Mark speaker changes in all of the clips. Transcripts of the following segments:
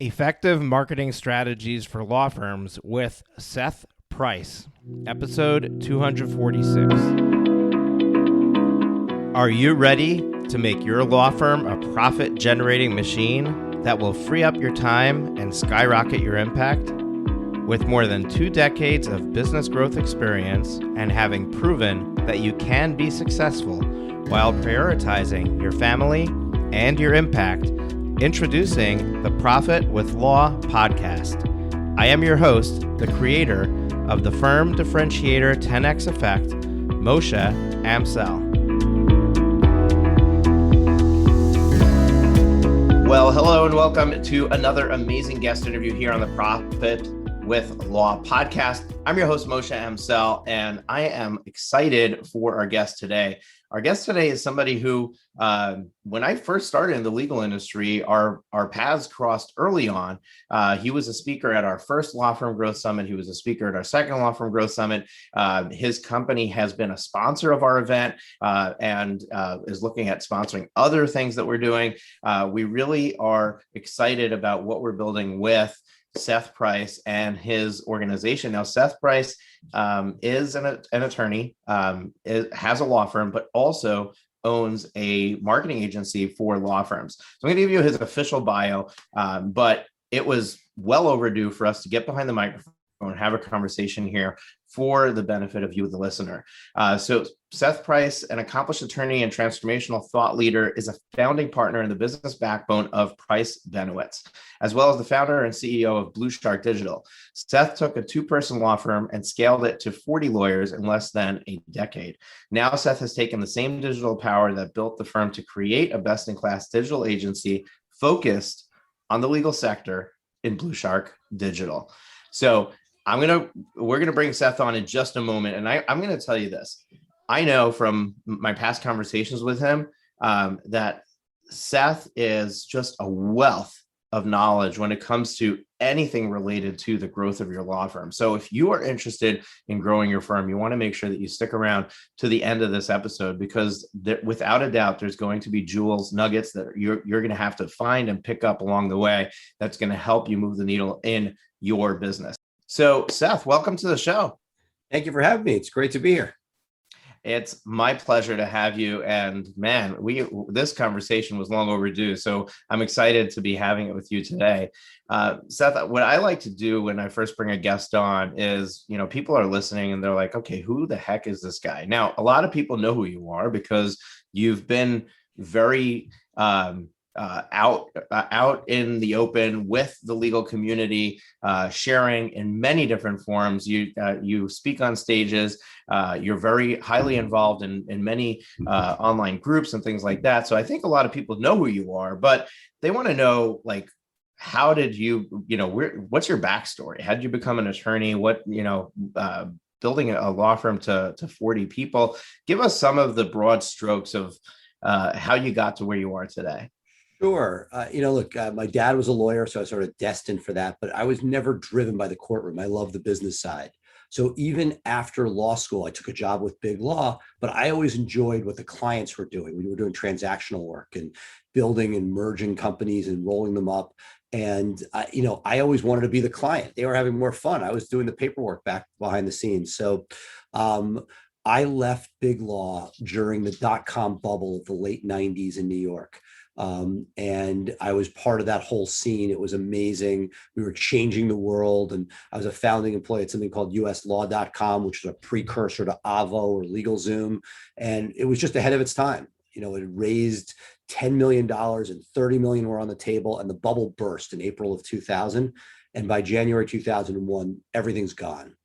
Speaker 1: Effective Marketing Strategies for Law Firms with Seth Price, episode 246. Are you ready to make your law firm a profit-generating machine that will free up your time and skyrocket your impact? With more than 2 decades of business growth experience and having proven that you can be successful while prioritizing your family and your impact, introducing the Profit with Law podcast. I am your host, the creator of the Firm Differentiator 10X Effect, Moshe Amsel. Well, hello and welcome to another amazing guest interview here on the Profit with Law podcast. I'm your host, Moshe Amsel, and I am excited for our guest today. Our guest today is somebody who, when I first started in the legal industry, our paths crossed early on. He was a speaker at our first Law Firm Growth Summit. He was a speaker at our second Law Firm Growth Summit. His company has been a sponsor of our event and is looking at sponsoring other things that we're doing. We really are excited about what we're building with Seth Price and his organization. Now, Seth Price is an attorney, has a law firm, but also owns a marketing agency for law firms. So I'm going to give you his official bio, but it was well overdue for us to get behind the microphone and have a conversation here for the benefit of you, the listener. So Seth Price, an accomplished attorney and transformational thought leader, is a founding partner in the business backbone of Price Benowitz, as well as the founder and CEO of Blue Shark Digital. Seth took a 2-person law firm and scaled it to 40 lawyers in less than a decade. Now Seth has taken the same digital power that built the firm to create a best-in-class digital agency focused on the legal sector in Blue Shark Digital. So we're gonna bring Seth on in just a moment, and I'm gonna tell you this. I know from my past conversations with him that Seth is just a wealth of knowledge when it comes to anything related to the growth of your law firm. So if you are interested in growing your firm, you want to make sure that you stick around to the end of this episode, because without a doubt, there's going to be jewels, nuggets that you're going to have to find and pick up along the way that's going to help you move the needle in your business. So Seth, welcome to the show.
Speaker 2: Thank you for having me. It's great to be here.
Speaker 1: It's my pleasure to have you. And man, this conversation was long overdue. So I'm excited to be having it with you today. Seth, what I like to do when I first bring a guest on is, people are listening and they're like, okay, who the heck is this guy? Now, a lot of people know who you are because you've been very out in the open with the legal community, sharing in many different forms. You speak on stages. You're very highly involved in many online groups and things like that. So I think a lot of people know who you are, but they want to know, like, how did you, what's your backstory? How did you become an attorney? Building a law firm to 40 people. Give us some of the broad strokes of how you got to where you are today.
Speaker 2: Sure. My dad was a lawyer, so I was sort of destined for that, but I was never driven by the courtroom. I love the business side. So even after law school, I took a job with big law, but I always enjoyed what the clients were doing. We were doing transactional work and building and merging companies and rolling them up. And, I always wanted to be the client. They were having more fun. I was doing the paperwork back behind the scenes. So I left big law during the dot-com bubble of the late 90s in New York. And I was part of that whole scene. It was amazing. We were changing the world. And I was a founding employee at something called uslaw.com, which was a precursor to Avvo or LegalZoom. And it was just ahead of its time. It raised $10 million and 30 million were on the table, and the bubble burst in April of 2000. And by January 2001, everything's gone.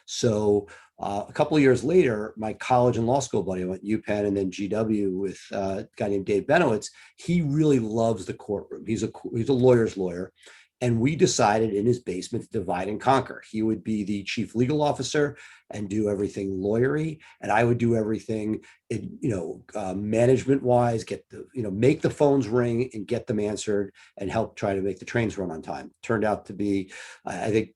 Speaker 2: So a couple of years later, my college and law school buddy, I went UPenn and then GW with a guy named Dave Benowitz. He really loves the courtroom. He's a lawyer's lawyer. And we decided in his basement to divide and conquer. He would be the chief legal officer and do everything lawyery, and I would do everything, management wise, make the phones ring and get them answered and help try to make the trains run on time. Turned out to be, I think,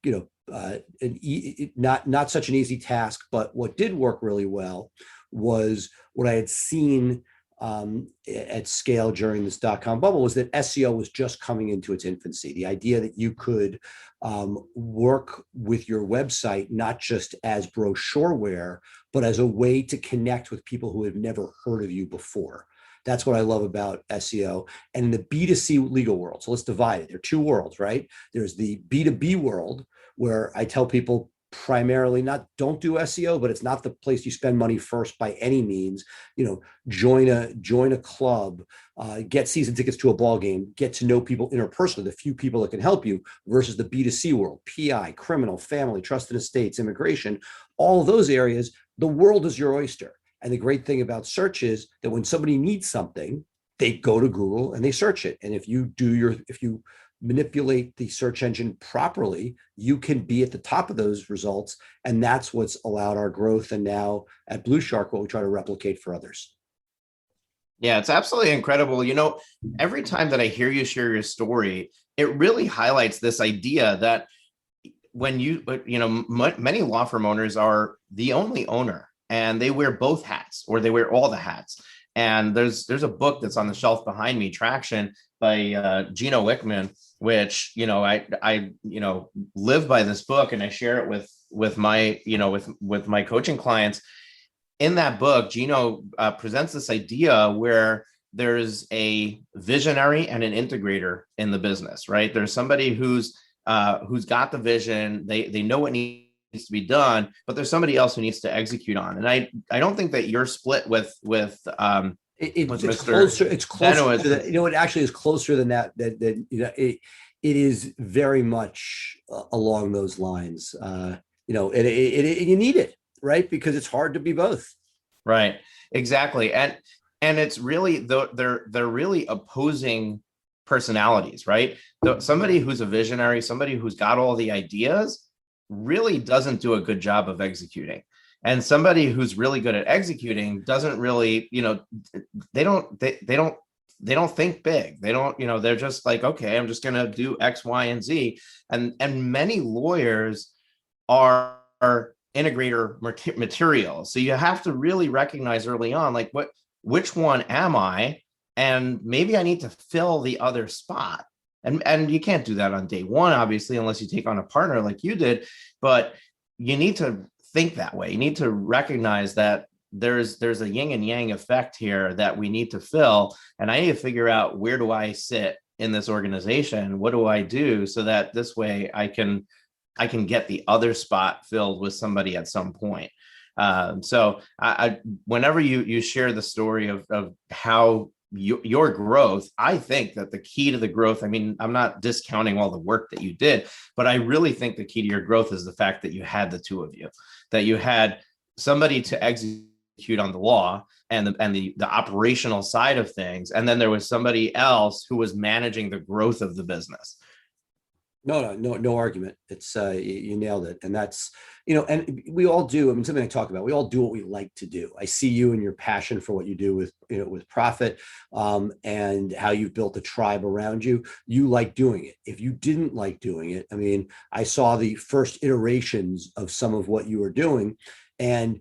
Speaker 2: not such an easy task, but what did work really well was what I had seen at scale during this dot-com bubble was that SEO was just coming into its infancy. The idea that you could work with your website not just as brochureware, but as a way to connect with people who have never heard of you before. That's what I love about SEO. And in the B2C legal world, so let's divide it. There are two worlds, right? There's the B2B world, where I tell people primarily not don't do SEO, but it's not the place you spend money first by any means. Join a club, get season tickets to a ball game, get to know people interpersonally, the few people that can help you, versus the B2C world, PI, criminal, family, trusted estates, immigration, all of those areas. The world is your oyster. And the great thing about search is that when somebody needs something, they go to Google and they search it. And if you manipulate the search engine properly, you can be at the top of those results. And that's what's allowed our growth. And now at Blue Shark, what we try to replicate for others.
Speaker 1: Yeah, it's absolutely incredible. Every time that I hear you share your story, it really highlights this idea that many law firm owners are the only owner, and they wear both hats, or they wear all the hats. And there's a book that's on the shelf behind me, Traction, by Gino Wickman, which I live by this book, and I share it with my coaching clients. In that book, Gino presents this idea where there's a visionary and an integrator in the business, right? There's somebody who's got the vision, they know what needs to be done, but there's somebody else who needs to execute on. And I don't think that you're split with
Speaker 2: it's closer. It's closer to that. It actually is closer than that. It is very much along those lines. You need it, right? Because it's hard to be both.
Speaker 1: Right. Exactly. And it's really they're really opposing personalities, right? Somebody who's a visionary, somebody who's got all the ideas, really doesn't do a good job of executing. And somebody who's really good at executing doesn't really, they don't think big. They don't, they're just like, okay, I'm just going to do X, Y, and Z. And many lawyers are integrator material. So you have to really recognize early on, like, which one am I? And maybe I need to fill the other spot. And you can't do that on day one, obviously, unless you take on a partner like you did. But you need to think that way. You need to recognize that there's a yin and yang effect here that we need to fill. And I need to figure out, where do I sit in this organization? What do I do so that this way I can get the other spot filled with somebody at some point. So whenever you share the story of how your growth, I think that the key to the growth, I mean, I'm not discounting all the work that you did, but I really think the key to your growth is the fact that you had the two of you, that you had somebody to execute on the law and the operational side of things. And then there was somebody else who was managing the growth of the business.
Speaker 2: No argument. It's you nailed it. And that's, and we all do. I mean, something I talk about, we all do what we like to do. I see you and your passion for what you do with Profit, and how you've built a tribe around you. You like doing it. If you didn't like doing it, I mean, I saw the first iterations of some of what you were doing, and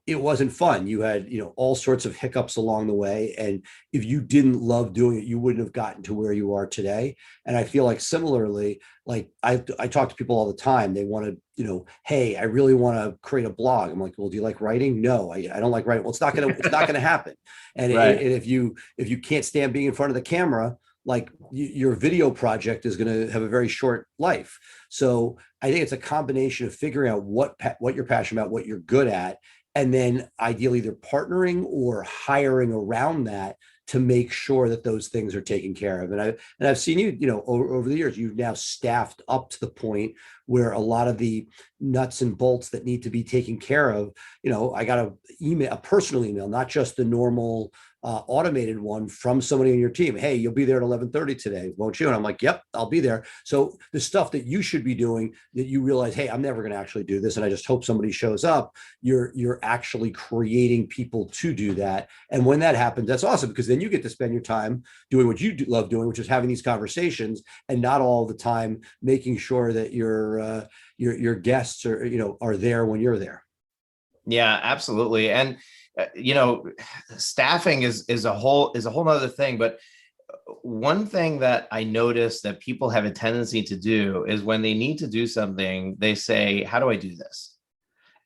Speaker 2: it wasn't fun. You had, all sorts of hiccups along the way. And if you didn't love doing it, you wouldn't have gotten to where you are today. And I feel like similarly, like I talk to people all the time. They want to, hey, I really want to create a blog. I'm like, well, do you like writing? No, I don't like writing. Well, it's not going to happen. And,
Speaker 1: right.
Speaker 2: And if you can't stand being in front of the camera, like your video project is going to have a very short life. So I think it's a combination of figuring out what you're passionate about, what you're good at, and then ideally either partnering or hiring around that to make sure that those things are taken care of. And I've seen you, over the years, you've now staffed up to the point where a lot of the nuts and bolts that need to be taken care of, I got a personal email, not just the normal automated one from somebody on your team. Hey, you'll be there at 11:30 today, won't you? And I'm like, yep, I'll be there. So the stuff that you should be doing that you realize, hey, I'm never going to actually do this, and I just hope somebody shows up. You're actually creating people to do that. And when that happens, that's awesome, because then you get to spend your time doing what you love doing, which is having these conversations, and not all the time making sure that your guests are there when you're there.
Speaker 1: Yeah, absolutely. And staffing is a whole other thing. But one thing that I noticed that people have a tendency to do is when they need to do something, they say, how do I do this?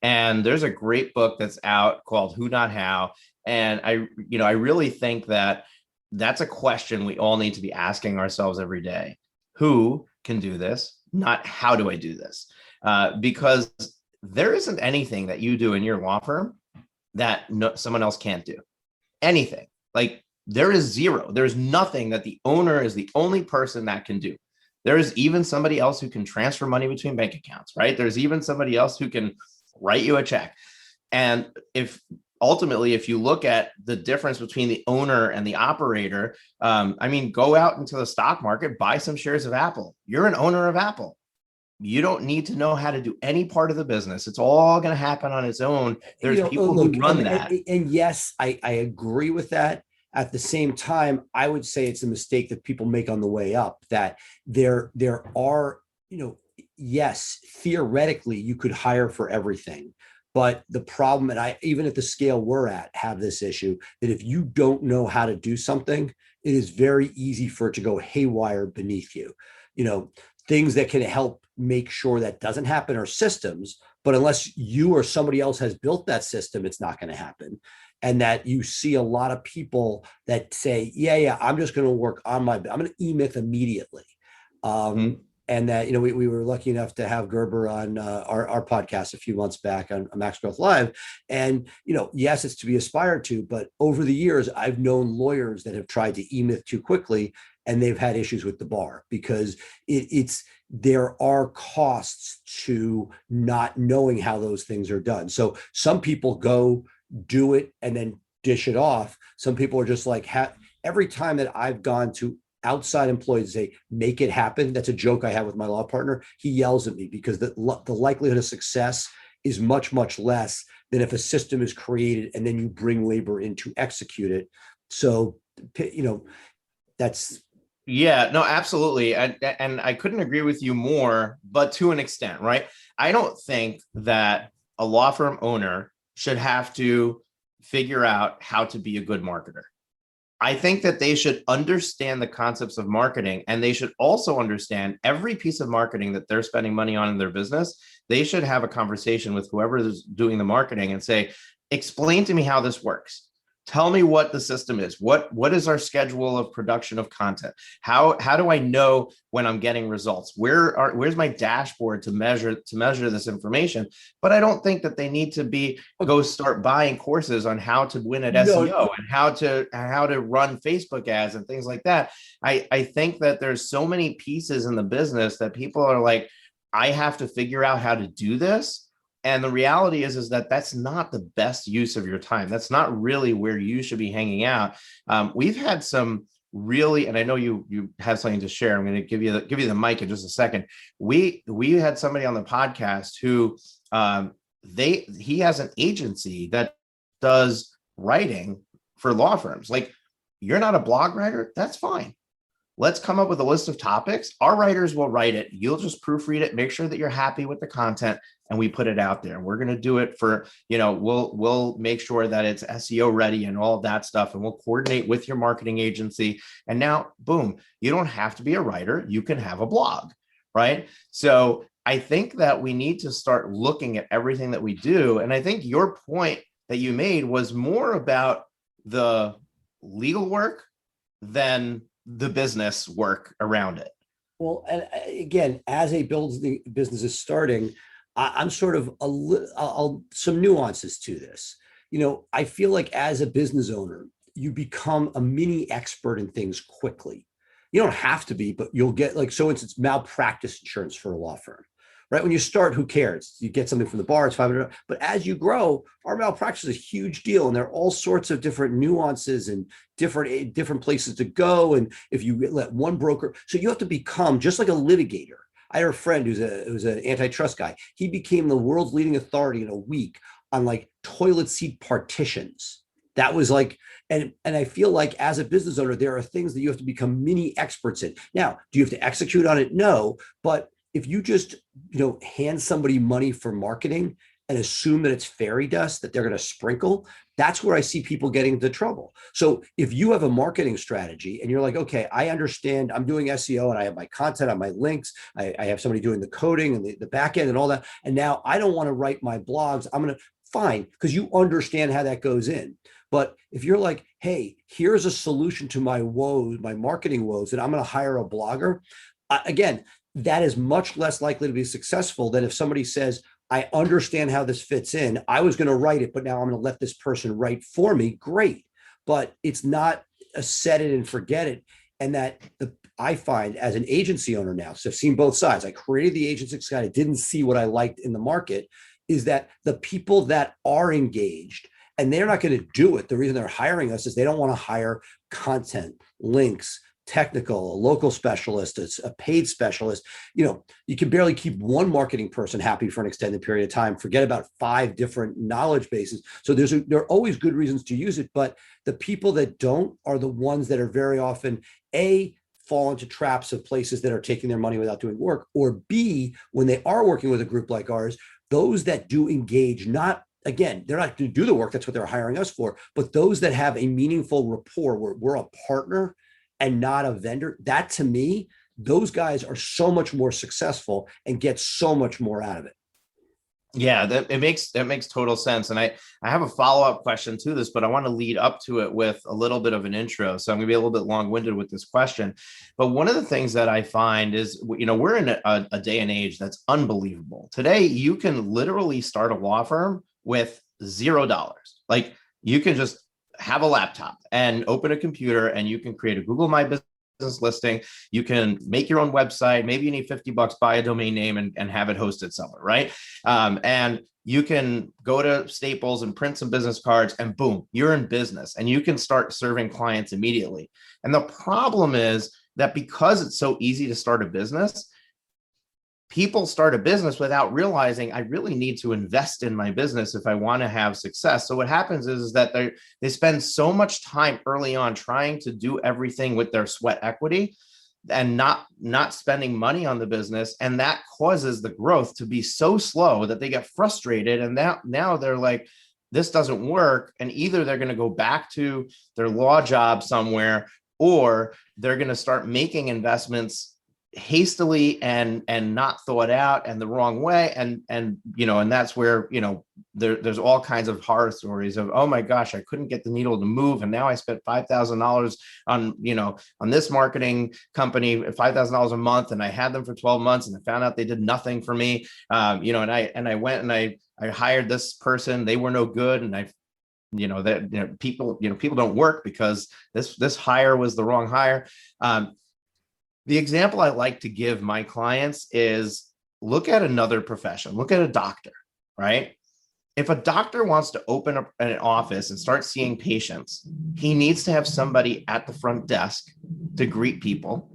Speaker 1: And there's a great book that's out called Who Not How. And I really think that that's a question we all need to be asking ourselves every day. Who can do this? Not how do I do this? Because there isn't anything that you do in your law firm that someone else can't do. Anything. Like there is zero. There's nothing that the owner is the only person that can do. There is even somebody else who can transfer money between bank accounts, right? There's even somebody else who can write you a check. And if you look at the difference between the owner and the operator, go out into the stock market, buy some shares of Apple. You're an owner of Apple. You don't need to know how to do any part of the business. It's all going to happen on its own. There's people who run that.
Speaker 2: And yes, I agree with that. At the same time, I would say it's a mistake that people make on the way up, that there are, yes, theoretically you could hire for everything. But the problem, and I, even at the scale we're at, have this issue that if you don't know how to do something, it is very easy for it to go haywire beneath you. Things that can help make sure that doesn't happen are systems, but unless you or somebody else has built that system, it's not going to happen. And that you see a lot of people that say, yeah, I'm just going to work on I'm going to E-Myth immediately. And that, we were lucky enough to have Gerber on our podcast a few months back on Max Growth Live. And, yes, it's to be aspired to, but over the years, I've known lawyers that have tried to E-Myth too quickly, and they've had issues with the bar because there are costs to not knowing how those things are done. So some people go do it and then dish it off. Some people are just like, every time that I've gone to outside employees say, make it happen. That's a joke I have with my law partner. He yells at me because the likelihood of success is much, much less than if a system is created and then you bring labor in to execute it. So, that's.
Speaker 1: Yeah, no, absolutely. And I couldn't agree with you more, but to an extent, right? I don't think that a law firm owner should have to figure out how to be a good marketer. I think that they should understand the concepts of marketing, and they should also understand every piece of marketing that they're spending money on in their business. They should have a conversation with whoever is doing the marketing and say, explain to me how this works. Tell me what the system is. What is our schedule of production of content? How do I know when I'm getting results? Where's my dashboard to measure this information? But I don't think that they need to go start buying courses on how to win at SEO and how to run Facebook ads and things like that. I think that there's so many pieces in the business that people are like, I have to figure out how to do this. And the reality is that that's not the best use of your time. That's not really where you should be hanging out. We've had some really, and I know you have something to share. I'm going to give you the mic in just a second. We had somebody on the podcast who he has an agency that does writing for law firms. Like, you're not a blog writer, that's fine. Let's come up with a list of topics. Our writers will write it. You'll just proofread it, make sure that you're happy with the content, and we put it out there. And we're going to do it for, we'll make sure that it's SEO ready and all of that stuff. And we'll coordinate with your marketing agency. And now, boom, you don't have to be a writer. You can have a blog, right? So I think that we need to start looking at everything that we do. And I think your point that you made was more about the legal work than the business work around it.
Speaker 2: Well, and again, as a business is starting, I'm sort of some nuances to this. I feel like as a business owner, you become a mini expert in things quickly. You don't have to be, but you'll get, like, so instance, malpractice insurance for a law firm, right? When you start, who cares? You get something from the bar, it's $500. But as you grow, our malpractice is a huge deal. And there are all sorts of different nuances and different places to go. And if you let one broker, so you have to become just like a litigator. I had a friend who's an antitrust guy. He became the world's leading authority in a week on like toilet seat partitions. That was like, and I feel like as a business owner, there are things that you have to become mini experts in. Now, do you have to execute on it? No, but if you just, hand somebody money for marketing and assume that it's fairy dust that they're going to sprinkle, that's where I see people getting into trouble. So if you have a marketing strategy and you're like, okay, I understand I'm doing SEO and I have my content on my links, I have somebody doing the coding and the back end and all that, and now I don't want to write my blogs, I'm going to, fine, because you understand how that goes in. But if you're like, hey, here's a solution to my woes, my marketing woes, and I'm going to hire a blogger, again, that is much less likely to be successful than if somebody says, I understand how this fits in. I was going to write it, but now I'm going to let this person write for me. Great. But it's not a set it and forget it. And that I find as an agency owner now, so I've seen both sides. I created the agency because I didn't see what I liked in the market, is that the people that are engaged, and they're not going to do it. The reason they're hiring us is they don't want to hire content, links, technical, a local specialist, a paid specialist. You can barely keep one marketing person happy for an extended period of time. Forget about 5 different knowledge bases. So there are always good reasons to use it, but the people that don't are the ones that are very often fall into traps of places that are taking their money without doing work, or B, when they are working with a group like ours, those that do engage, again, they're not going to do the work. That's what they're hiring us for. But those that have a meaningful rapport where we're a partner and not a vendor, that to me, those guys are so much more successful and get so much more out of it.
Speaker 1: Yeah, that makes total sense. And I have a follow-up question to this, but I want to lead up to it with a little bit of an intro. So I'm going to be a little bit long-winded with this question. But one of the things that I find is, we're in a day and age that's unbelievable. Today, you can literally start a law firm with $0. Like, you can just have a laptop and open a computer and you can create a Google My Business listing. You can make your own website. Maybe you need $50, buy a domain name and have it hosted somewhere, right? And you can go to Staples and print some business cards and boom, you're in business and you can start serving clients immediately. And the problem is that because it's so easy to start a business, people start a business without realizing I really need to invest in my business if I want to have success. So what happens is that they spend so much time early on trying to do everything with their sweat equity and not spending money on the business. And that causes the growth to be so slow that they get frustrated. And now they're like, this doesn't work. And either they're going to go back to their law job somewhere, or they're going to start making investments hastily and not thought out and the wrong way. And that's where, there's all kinds of horror stories of, oh my gosh, I couldn't get the needle to move. And now I spent $5,000 on this marketing company, $5,000 a month. And I had them for 12 months and I found out they did nothing for me. And I went and I hired this person. They were no good. And people don't work because this hire was the wrong hire. The example I like to give my clients is, look at another profession. Look at a doctor, right? If a doctor wants to open up an office and start seeing patients, he needs to have somebody at the front desk to greet people.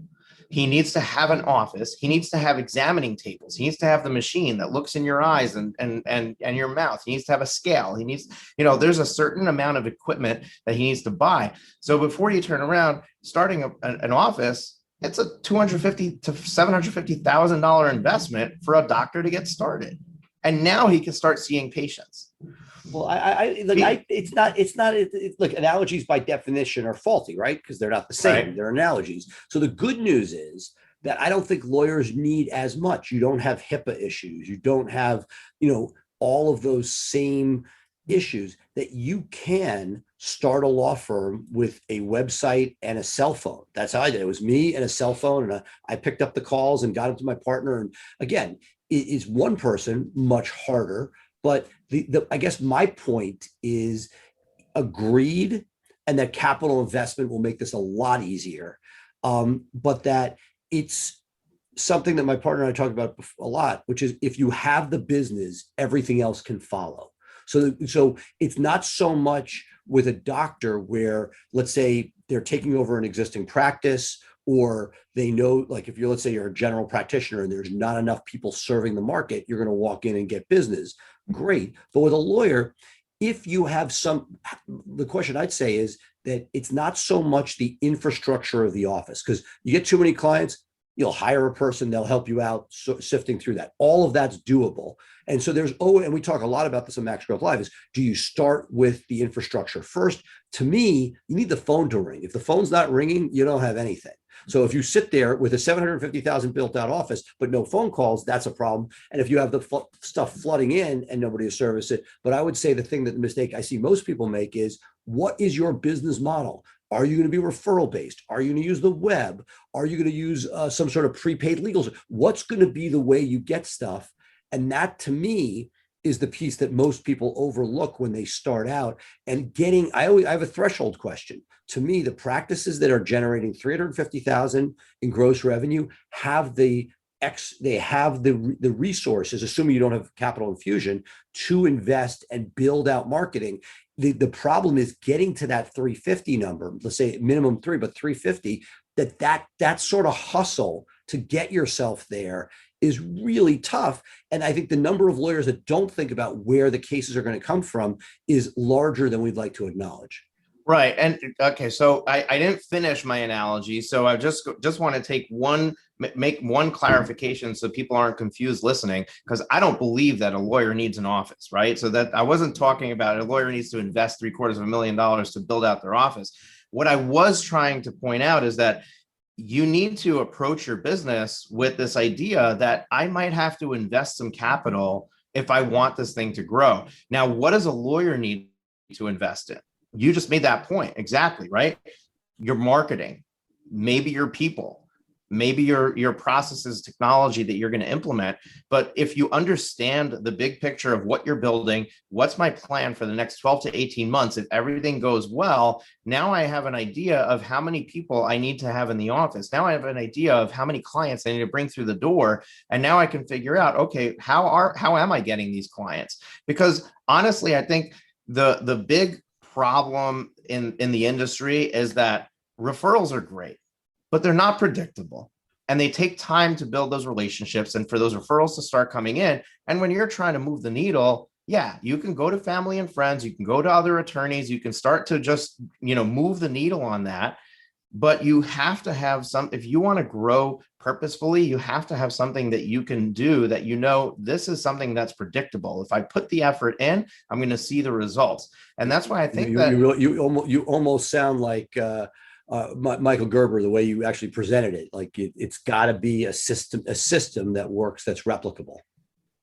Speaker 1: He needs to have an office. He needs to have examining tables. He needs to have the machine that looks in your eyes and your mouth. He needs to have a scale. He needs, there's a certain amount of equipment that he needs to buy. So before you turn around, starting an office, it's a $250,000 to $750,000 investment for a doctor to get started. And now he can start seeing patients.
Speaker 2: Well, look, analogies by definition are faulty, right? Because they're not the same. Right. They're analogies. So the good news is that I don't think lawyers need as much. You don't have HIPAA issues. You don't have, all of those same issues, that you can start a law firm with a website and a cell phone. That's how I did it. It was me and a cell phone, and I picked up the calls and got them to my partner. And again, it is one person, much harder. But I guess my point is, agreed, and that capital investment will make this a lot easier. But that it's something that my partner and I talked about a lot, which is, if you have the business, everything else can follow. So it's not so much with a doctor where, let's say, they're taking over an existing practice, or they know, like, if let's say you're a general practitioner and there's not enough people serving the market, you're going to walk in and get business. Great. But with a lawyer, if you have the question I'd say is that it's not so much the infrastructure of the office, because you get too many clients, You'll hire a person, they'll help you out sifting through that. All of that's doable. And so and we talk a lot about this in Max Growth Live, is do you start with the infrastructure first? To me, you need the phone to ring. If the phone's not ringing, you don't have anything. So if you sit there with a 750,000 built out office, but no phone calls, that's a problem. And if you have the stuff flooding in and nobody to service it. But I would say the mistake I see most people make is, what is your business model? Are you going to be referral based? Are you going to use the web? Are you going to use some sort of prepaid legals? What's going to be the way you get stuff? And that, to me, is the piece that most people overlook when they start out. And I have a threshold question. To me, the practices that are generating 350,000 in gross revenue have the resources, assuming you don't have capital infusion, to invest and build out marketing. The problem is getting to that 350 number, let's say minimum 3, but 350, that sort of hustle to get yourself there is really tough. And I think the number of lawyers that don't think about where the cases are going to come from is larger than we'd like to acknowledge.
Speaker 1: Right. And okay, so I didn't finish my analogy. So I just want to make one clarification so people aren't confused listening, because I don't believe that a lawyer needs an office, right? So that I wasn't talking about a lawyer needs to invest $750,000 to build out their office. What I was trying to point out is that you need to approach your business with this idea that I might have to invest some capital if I want this thing to grow. Now, what does a lawyer need to invest in? You just made that point. Exactly, right? Your marketing, maybe your people, maybe your processes, technology that you're going to implement. But if you understand the big picture of what you're building, what's my plan for the next 12 to 18 months, if everything goes well, now I have an idea of how many people I need to have in the office. Now I have an idea of how many clients I need to bring through the door. And now I can figure out, okay, how am I getting these clients? Because honestly, I think the big problem in the industry is that referrals are great, but they're not predictable, and they take time to build those relationships and for those referrals to start coming in. And when you're trying to move the needle, yeah, you can go to family and friends, you can go to other attorneys, you can start to just, move the needle on that. But you have to have if you want to grow purposefully, you have to have something that you can do that, this is something that's predictable. If I put the effort in, I'm going to see the results. And that's why I think
Speaker 2: you almost sound like Michael Gerber, the way you actually presented it. Like it's got to be a system that works, that's replicable.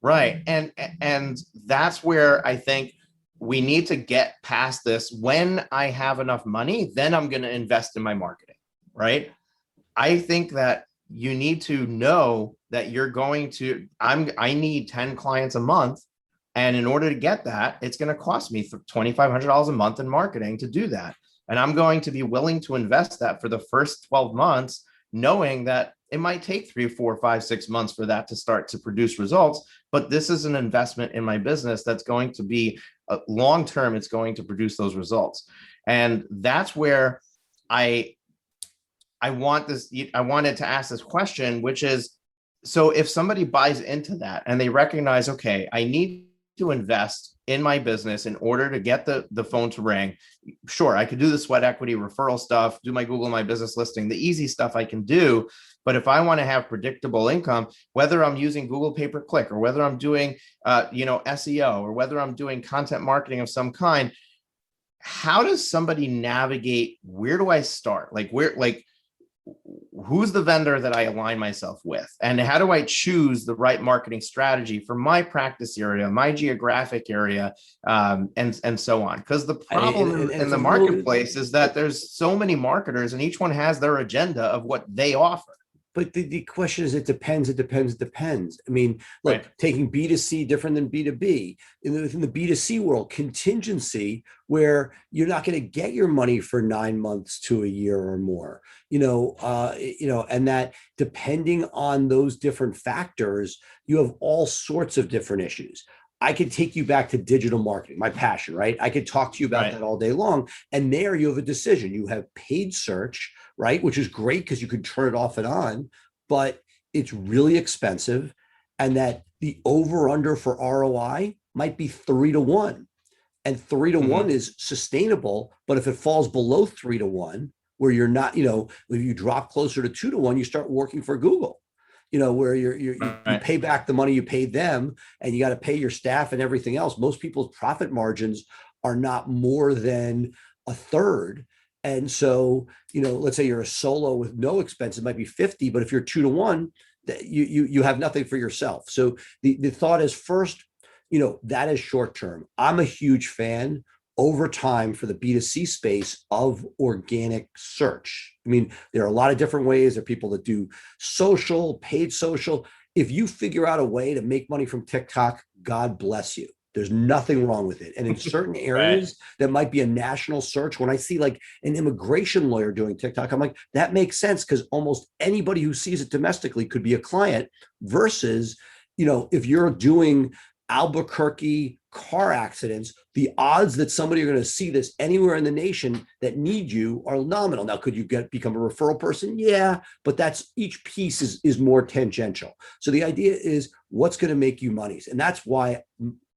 Speaker 1: Right. And that's where I think we need to get past this. When I have enough money, then I'm going to invest in my marketing, right? I think that you need to know that I need 10 clients a month. And in order to get that, it's going to cost me $2,500 a month in marketing to do that. And I'm going to be willing to invest that for the first 12 months, knowing that it might take 3, 4, 5, 6 months for that to start to produce results. But this is an investment in my business that's going to be long-term. It's going to produce those results. And that's where I wanted to ask this question, which is, so if somebody buys into that and they recognize, okay, I need to invest in my business in order to get the phone to ring. Sure, I could do the sweat equity referral stuff, do my Google My Business listing, the easy stuff I can do. But if I want to have predictable income, whether I'm using Google pay-per-click or whether I'm doing SEO or whether I'm doing content marketing of some kind, how does somebody navigate? Where do I start? Who's the vendor that I align myself with? And how do I choose the right marketing strategy for my practice area, my geographic area, and so on? Because the problem in the marketplace is that there's so many marketers and each one has their agenda of what they offer.
Speaker 2: But the question is, it depends. I mean, look, right. Taking B2C different than B2B. In the B2C world, contingency, where you're not going to get your money for 9 months to a year or more, and that depending on those different factors, you have all sorts of different issues. I could take you back to digital marketing, my passion, right? I could talk to you about that all day long. And there you have a decision. You have paid search, right? Which is great because you could turn it off and on, but it's really expensive. And that the over under for ROI might be 3-1. And 3-1 is sustainable. But if it falls below 3-1, where you're not, if you drop closer to 2 to 1, you start working for Google, where you pay back the money you paid them, and you got to pay your staff and everything else. Most people's profit margins are not more than a third. And so, let's say you're a solo with no expense, it might be 50, but if you're 2 to 1, you have nothing for yourself. So the thought is, first, that is short term. I'm a huge fan over time for the B2C space of organic search. I mean, there are a lot of different ways. There are people that do social, paid social. If you figure out a way to make money from TikTok, God bless you. There's nothing wrong with it. And in certain areas that might be a national search, when I see like an immigration lawyer doing TikTok, I'm like, that makes sense, because almost anybody who sees it domestically could be a client, versus, if you're doing Albuquerque car accidents, the odds that somebody are going to see this anywhere in the nation that need you are nominal. Now, could you become a referral person? Yeah, but that's, each piece is more tangential. So the idea is, what's going to make you money? And that's why,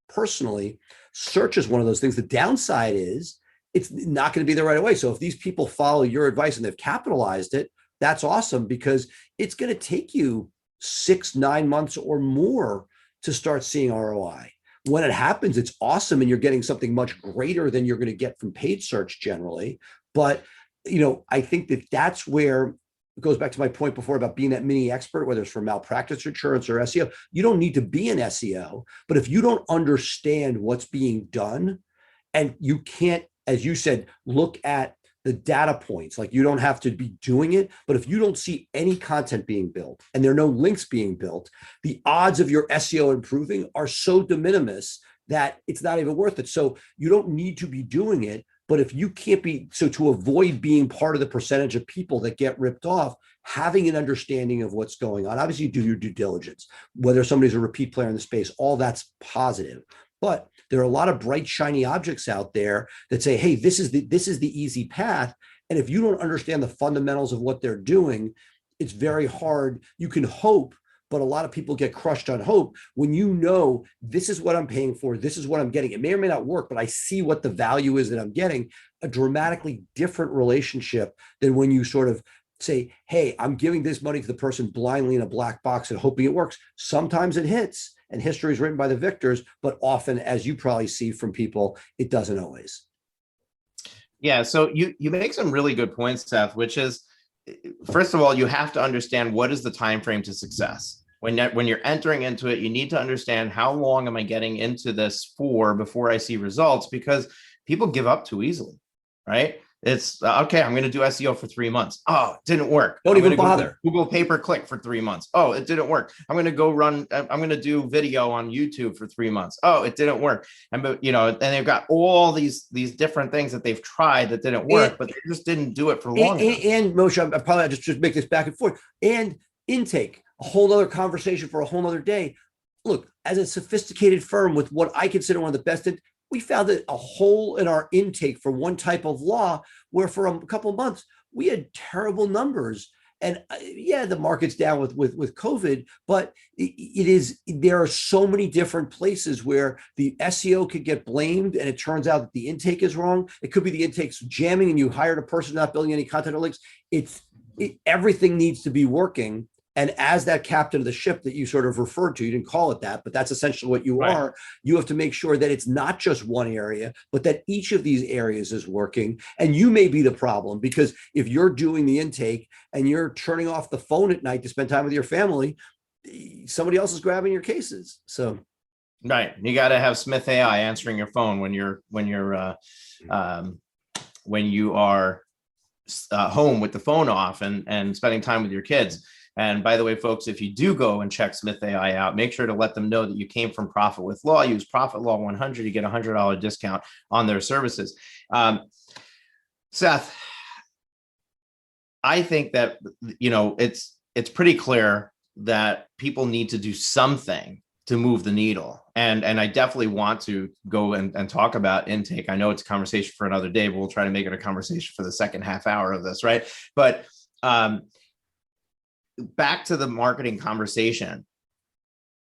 Speaker 2: personally, search is one of those things. The downside is it's not going to be the right way. So if these people follow your advice and they've capitalized it, that's awesome, because it's going to take you 6-9 months or more to start seeing ROI. When it happens, it's awesome, and you're getting something much greater than you're going to get from paid search generally. But, I think that's where it goes back to my point before about being that mini expert, whether it's for malpractice insurance or SEO. You don't need to be an SEO, but if you don't understand what's being done, and you can't, as you said, look at the data points, like, you don't have to be doing it, but if you don't see any content being built and there are no links being built, the odds of your SEO improving are so de minimis that it's not even worth it. So you don't need to be doing it. But if you can't be, so to avoid being part of the percentage of people that get ripped off, having an understanding of what's going on, obviously you do your due diligence, whether somebody's a repeat player in the space, all that's positive. But there are a lot of bright, shiny objects out there that say, hey, this is the easy path. And if you don't understand the fundamentals of what they're doing, it's very hard. You can hope, but a lot of people get crushed on hope when this is what I'm paying for, this is what I'm getting. It may or may not work, but I see what the value is that I'm getting. A dramatically different relationship than when you sort of say, hey, I'm giving this money to the person blindly in a black box and hoping it works. Sometimes it hits, and history is written by the victors, but often, as you probably see from people, it doesn't always.
Speaker 1: Yeah, so you make some really good points, Seth, which is, first of all, you have to understand what is the time frame to success. When you're entering into it, you need to understand, how long am I getting into this for before I see results? Because people give up too easily, right? It's okay, I'm going to do SEO for 3 months. Oh, it didn't work.
Speaker 2: Don't even bother.
Speaker 1: Google pay-per-click for 3 months. Oh, it didn't work. I'm going to do video on YouTube for 3 months. Oh, it didn't work. And they've got all these different things that they've tried that didn't work, but they just didn't do it for long enough. And
Speaker 2: Moshe, I probably just make this back and forth. And intake, a whole other conversation for a whole other day. Look, as a sophisticated firm with what I consider one of the best, we found that a hole in our intake for one type of law, where for a couple of months we had terrible numbers. And the market's down with COVID, but there are so many different places where the SEO could get blamed, and it turns out that the intake is wrong. It could be the intake's jamming, and you hired a person not building any content or links. Everything needs to be working. And as that captain of the ship that you sort of referred to, you didn't call it that, but that's essentially what you are. You have to make sure that it's not just one area, but that each of these areas is working. And you may be the problem, because if you're doing the intake and you're turning off the phone at night to spend time with your family, somebody else is grabbing your cases. So,
Speaker 1: right, you got to have Smith AI answering your phone when you are home with the phone off and spending time with your kids. And by the way, folks, if you do go and check Smith AI out, make sure to let them know that you came from Profit with Law. Use Profit Law 100 to get a $100 discount on their services. Seth, I think that it's pretty clear that people need to do something to move the needle. And I definitely want to go and talk about intake. I know it's a conversation for another day, but we'll try to make it a conversation for the second half hour of this, right? But back to the marketing conversation,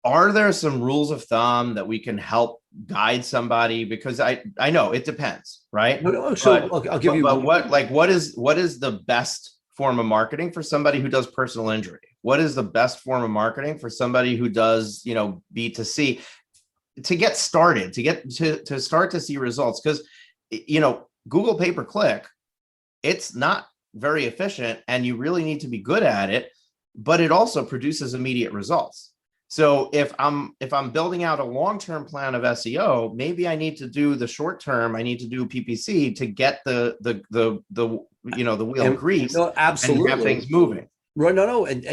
Speaker 1: are there some rules of thumb that we can help guide somebody? Because I know it depends, right?
Speaker 2: No, so look, I'll give you.
Speaker 1: But what is the best form of marketing for somebody who does personal injury? What is the best form of marketing for somebody who does, B2C, to get started, to start to see results? Because, Google pay-per-click, it's not very efficient, and you really need to be good at it, but it also produces immediate results. So if I'm building out a long-term plan of SEO, maybe I need to do the short term. I need to do PPC to get the wheel greased,
Speaker 2: no, absolutely,
Speaker 1: and have things moving.
Speaker 2: Right? No, and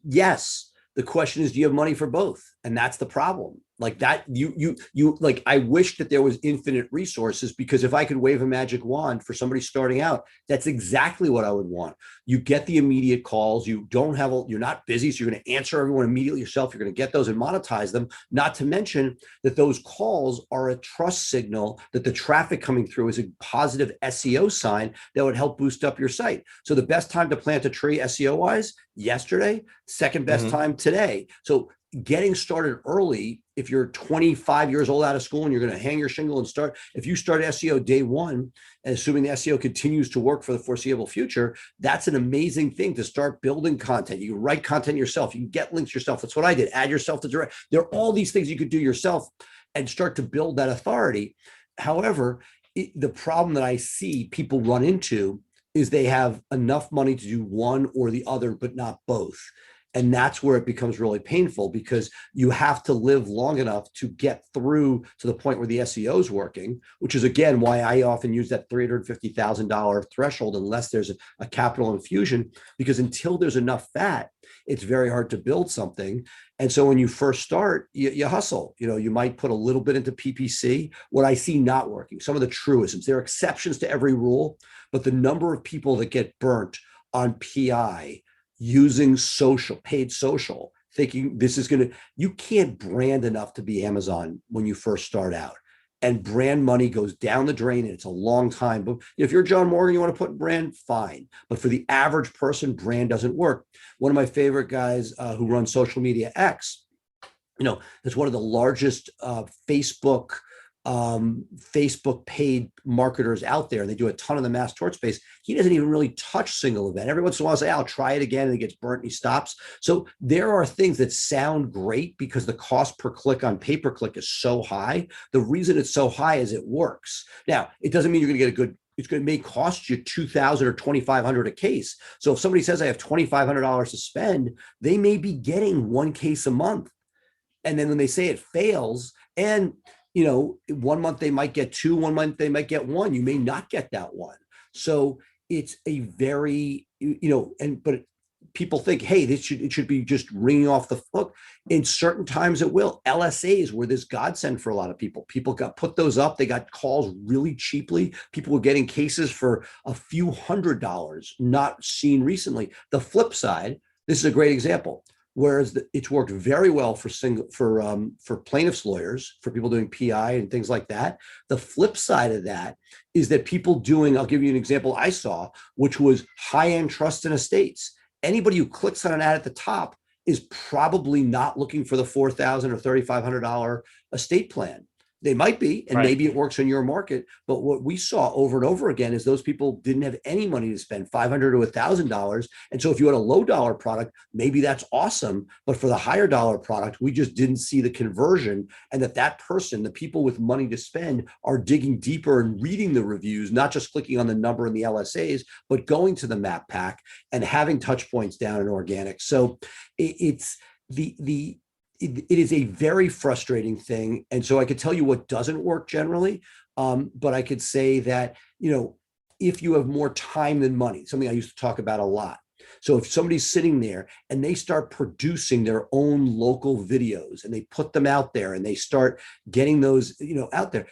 Speaker 2: yes. The question is, do you have money for both? And that's the problem. Like that, you like, I wish that there was infinite resources, because if I could wave a magic wand for somebody starting out, that's exactly what I would want. You get the immediate calls. You're not busy, so you're going to answer everyone immediately yourself. You're going to get those and monetize them. Not to mention that those calls are a trust signal that the traffic coming through is a positive SEO sign that would help boost up your site. So the best time to plant a tree SEO wise, yesterday. Second best time today. So getting started early, if you're 25 years old out of school and you're going to hang your shingle and start, if you start SEO day one, and assuming the SEO continues to work for the foreseeable future, that's an amazing thing to start building content. You can write content yourself. You can get links yourself. That's what I did. Add yourself to direct. There are all these things you could do yourself and start to build that authority. However, the problem that I see people run into is they have enough money to do one or the other, but not both. And that's where it becomes really painful, because you have to live long enough to get through to the point where the SEO is working, which is, again, why I often use that $350,000 threshold unless there's a capital infusion, because until there's enough fat, it's very hard to build something. And so when you first start, you hustle. You might put a little bit into PPC. What I see not working, some of the truisms, there are exceptions to every rule, but the number of people that get burnt on PI using paid social, thinking this is you can't brand enough to be Amazon when you first start out. And brand money goes down the drain, and it's a long time. But if you're John Morgan, you want to put brand, fine. But for the average person, brand doesn't work. One of my favorite guys who runs Social Media X, it's one of the largest Facebook paid marketers out there. They do a ton of the mass tort space. He doesn't even really touch single event. Every once in a while, say, I'll try it again, and he gets burnt and he stops. So there are things that sound great because the cost per click on pay-per-click is so high. The reason it's so high is it works. Now, it doesn't mean you're going to get it may cost you $2,000 or $2,500 a case. So if somebody says I have $2,500 to spend, they may be getting one case a month. And then when they say it fails, and 1 month they might get two, 1 month they might get one, you may not get that one. So it's a very, but people think, hey, it should be just ringing off the hook. In certain times it will. LSAs were this godsend for a lot of people. People put those up. They got calls really cheaply. People were getting cases for a few $100s, not seen recently. The flip side, this is a great example. Whereas it's worked very well for plaintiffs' lawyers, for people doing PI and things like that. The flip side of that is that people doing, I'll give you an example I saw, which was high-end trust and estates. Anybody who clicks on an ad at the top is probably not looking for the $4,000 or $3,500 estate plan. They might be, and maybe it works in your market. But what we saw over and over again is those people didn't have any money to spend, $500 to $1,000. And so if you had a low dollar product, maybe that's awesome. But for the higher dollar product, we just didn't see the conversion, and that person, the people with money to spend, are digging deeper and reading the reviews, not just clicking on the number in the LSAs, but going to the map pack and having touch points down in organic. So it's it is a very frustrating thing. And so I could tell you what doesn't work generally. But I could say that, if you have more time than money, something I used to talk about a lot. So if somebody's sitting there and they start producing their own local videos and they put them out there and they start getting those, out there,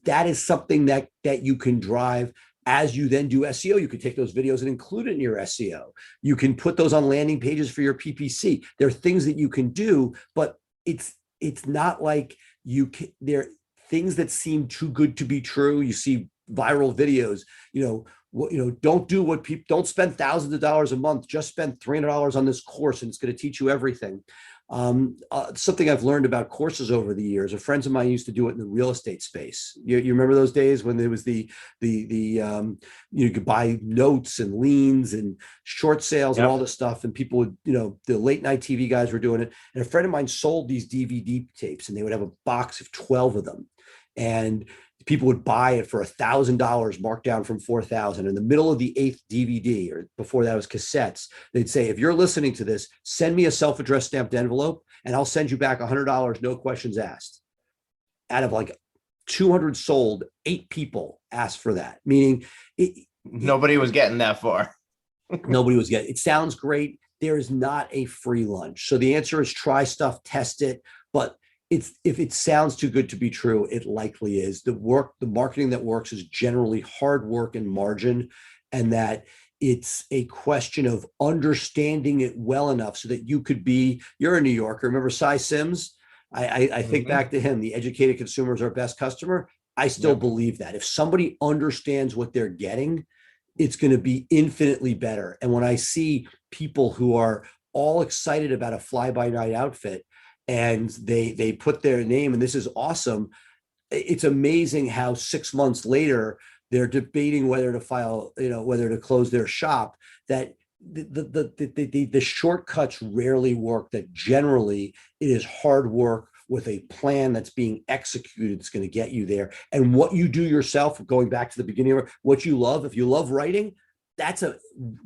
Speaker 2: that is something that you can drive. As you then do SEO, you could take those videos and include it in your SEO. You can put those on landing pages for your PPC. There are things that you can do, but it's not like there are things that seem too good to be true. You see viral videos, don't spend thousands of dollars a month, just spend $300 on this course and it's going to teach you everything. Something I've learned about courses over the years. Friends of mine used to do it in the real estate space. You remember those days when there was you could buy notes and liens and short sales and
Speaker 1: Yep.
Speaker 2: all this stuff, and people would, the late night TV guys were doing it. And a friend of mine sold these DVD tapes, and they would have a box of 12 of them, and people would buy it for $1,000 marked down from 4,000. In the middle of the 8th DVD, or before that was cassettes, they'd say, if you're listening to this, send me a self-addressed stamped envelope and I'll send you back $100, no questions asked. Out of like 200 sold, 8 people asked for that, meaning
Speaker 1: nobody was getting that far.
Speaker 2: Nobody was getting it. Sounds great. There is not a free lunch. So the answer is try stuff, test it, but if it sounds too good to be true, it likely is. The marketing that works is generally hard work and margin, and that it's a question of understanding it well enough so that you're a New Yorker. Remember Cy Sims? I think back to him, the educated consumer is our best customer. I still believe that. If somebody understands what they're getting, it's going to be infinitely better. And when I see people who are all excited about a fly-by-night outfit, and they put their name, and this is awesome. It's amazing how 6 months later they're debating whether to file, whether to close their shop. That the shortcuts rarely work. That generally it is hard work with a plan that's being executed that's going to get you there. And what you do yourself, going back to the beginning, what you love. If you love writing,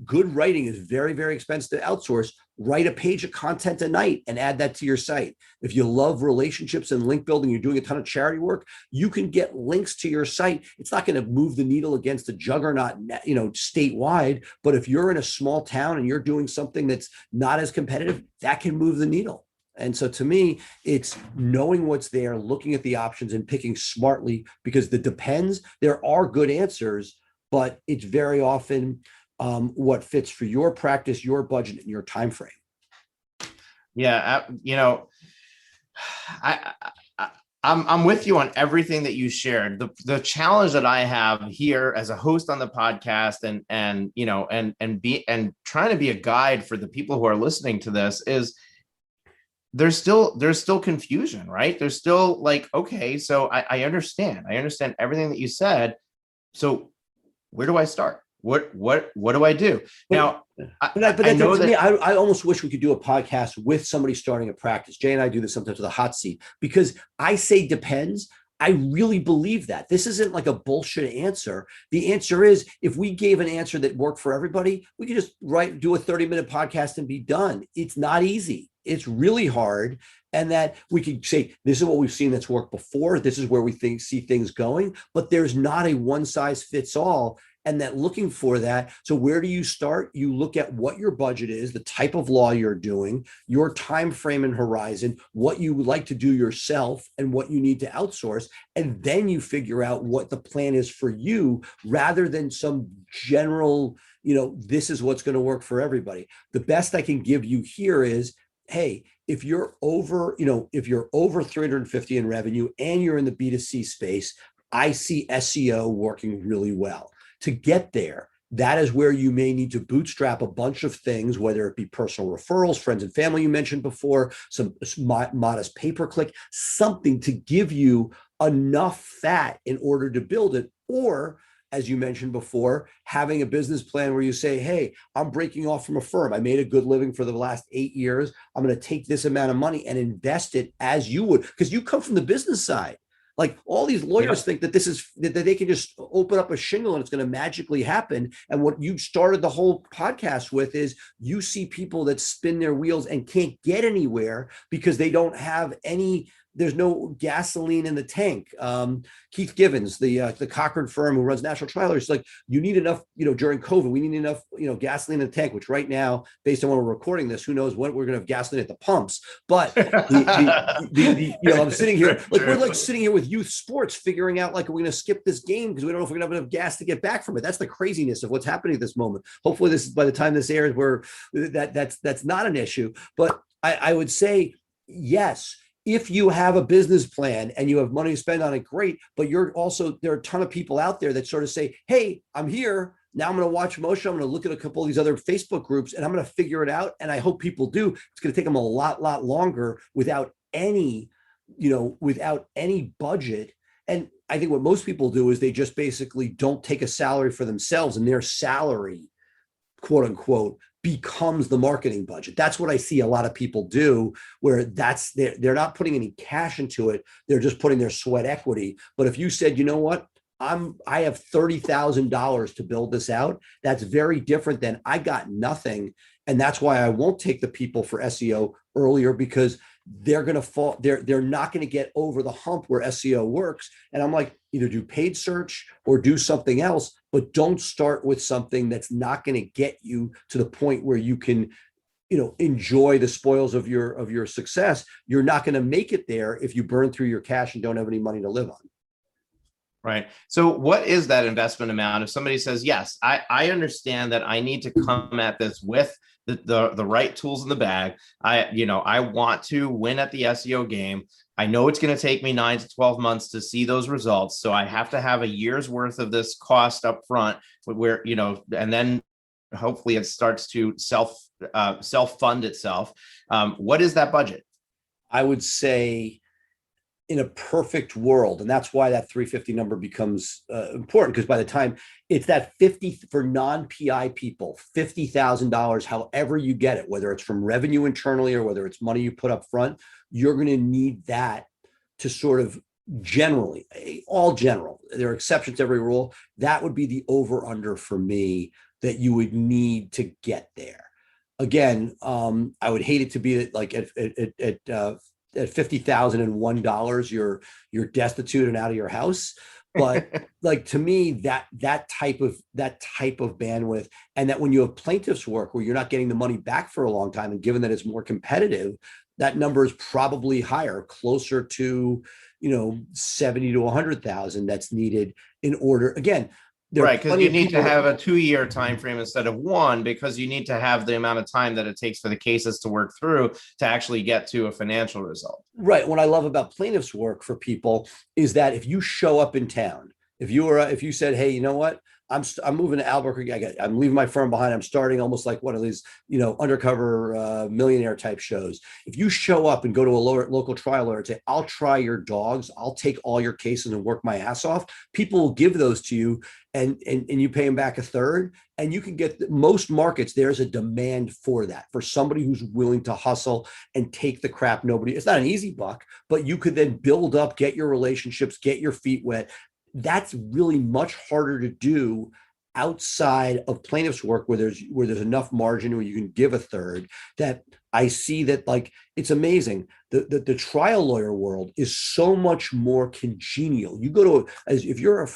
Speaker 2: good writing is very, very expensive to outsource. Write a page of content a night and add that to your site. If you love relationships and link building, you're doing a ton of charity work, you can get links to your site. It's not going to move the needle against a juggernaut, statewide, but if you're in a small town and you're doing something that's not as competitive, that can move the needle. And so to me, it's knowing what's there, looking at the options and picking smartly, because there are good answers, but it's very often what fits for your practice, your budget, and your time frame.
Speaker 1: Yeah, I'm with you on everything that you shared. The challenge that I have here as a host on the podcast and trying to be a guide for the people who are listening to this is there's still confusion, right? There's still like, okay, so I understand everything that you said. So where do I start? What do I do now?
Speaker 2: I almost wish we could do a podcast with somebody starting a practice. Jay and I do this sometimes with a hot seat, because I say depends. I really believe that. This isn't like a bullshit answer. The answer is, if we gave an answer that worked for everybody, we could just do a 30-minute podcast and be done. It's not easy. It's really hard. And that we could say, this is what we've seen that's worked before. This is where we see things going, but there's not a one size fits all. And that looking for that. So where do you start? You look at what your budget is, the type of law you're doing, your time frame and horizon, what you would like to do yourself and what you need to outsource. And then you figure out what the plan is for you, rather than some general, this is what's going to work for everybody. The best I can give you here is, hey, if you're over 350 in revenue and you're in the B2C space, I see SEO working really well. To get there, that is where you may need to bootstrap a bunch of things, whether it be personal referrals, friends and family you mentioned before, some modest pay-per-click, something to give you enough fat in order to build it. Or, as you mentioned before, having a business plan where you say, hey, I'm breaking off from a firm. I made a good living for the last 8 years. I'm going to take this amount of money and invest it as you would, because you come from the business side. Like, all these lawyers think that that they can just open up a shingle and it's going to magically happen. And what you started the whole podcast with is, you see people that spin their wheels and can't get anywhere because they don't have there's no gasoline in the tank. Keith Givens, the Cochran firm who runs National Trailers, like, you need enough, during COVID, we need enough, gasoline in the tank, which right now, based on when we're recording this, who knows when we're going to have gasoline at the pumps. But I'm sitting here, we're like sitting here with youth sports, figuring out, like, are we going to skip this game because we don't know if we're going to have enough gas to get back from it. That's the craziness of what's happening at this moment. Hopefully by the time this airs, that's not an issue. But I would say, yes, if you have a business plan and you have money to spend on it, great. But there are a ton of people out there that sort of say, hey, I'm here. Now I'm going to watch Moshe. I'm going to look at a couple of these other Facebook groups and I'm going to figure it out. And I hope people do. It's going to take them a lot longer without any, without any budget. And I think what most people do is they just basically don't take a salary for themselves, and their salary, quote unquote, becomes the marketing budget. That's what I see a lot of people do, where they're not putting any cash into it. They're just putting their sweat equity. But if you said, you know what, I have $30,000 to build this out, that's very different than I got nothing. And that's why I won't take the people for SEO earlier, because they're going to fall. They're not going to get over the hump where SEO works. And I'm like, either do paid search or do something else, but don't start with something that's not going to get you to the point where you can, enjoy the spoils of your success. You're not going to make it there if you burn through your cash and don't have any money to live on.
Speaker 1: Right. So what is that investment amount? If somebody says, yes, I understand that I need to come at this with the right tools in the bag. I want to win at the SEO game. I know it's going to take me 9 to 12 months to see those results. So I have to have a year's worth of this cost up front where, and then hopefully it starts to self-fund itself. What is that budget?
Speaker 2: I would say, in a perfect world, and that's why that 350 number becomes important, because by the time it's that 50 for non-PI people, $50,000, however you get it, whether it's from revenue internally or whether it's money you put up front, you're going to need that to sort of generally, all general, there are exceptions to every rule. That would be the over under for me that you would need to get there. Again, I would hate it to be like at $50,001, you're destitute and out of your house. But like, to me, that type of bandwidth, and that when you have plaintiffs work where you're not getting the money back for a long time, and given that it's more competitive, that number is probably higher, closer to 70 to 100,000 that's needed in order. Again,
Speaker 1: right, because you need to have a 2-year time frame instead of one, because you need to have the amount of time that it takes for the cases to work through to actually get to a financial result.
Speaker 2: Right. What I love about plaintiffs work for people is that if you show up in town, if you said, hey, you know what, I'm moving to Albuquerque. I'm leaving my firm behind. I'm starting almost like one of these, undercover millionaire type shows. If you show up and go to a local trial lawyer and say, I'll try your dogs, I'll take all your cases and work my ass off, people will give those to you, and you pay them back a third. And you can get most markets. There's a demand for that, for somebody who's willing to hustle and take the crap. It's not an easy buck, but you could then build up, get your relationships, get your feet wet. That's really much harder to do outside of plaintiffs work, where there's enough margin where you can give a third. That I see that, like, it's amazing. The trial lawyer world is so much more congenial. You go to if you're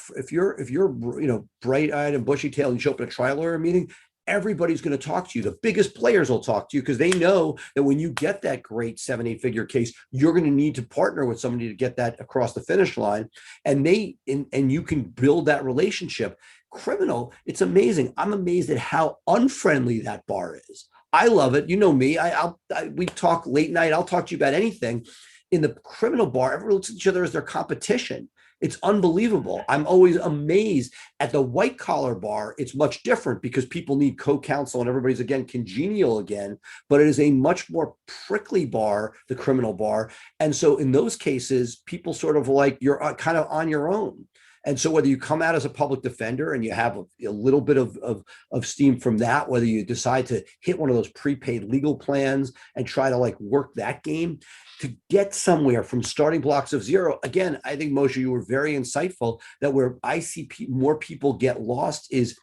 Speaker 2: bright-eyed and bushy-tailed and you show up at a trial lawyer meeting, everybody's going to talk to you. The biggest players will talk to you because they know that when you get that great 7-8 figure case, you're going to need to partner with somebody to get that across the finish line. And you can build that relationship. Criminal, it's amazing. I'm amazed at how unfriendly that bar is. I love it. You know me. We talk late night. I'll talk to you about anything. In the criminal bar, everyone looks at each other as their competition. It's unbelievable. I'm always amazed. At the white collar bar, it's much different because people need co-counsel and everybody's, again, congenial again, but it is a much more prickly bar, the criminal bar. And so in those cases, people sort of like, you're kind of on your own. And so whether you come out as a public defender and you have a little bit of steam from that, whether you decide to hit one of those prepaid legal plans and try to like work that game to get somewhere from starting blocks of zero. Again, I think, Moshe, you were very insightful that where I see more people get lost is,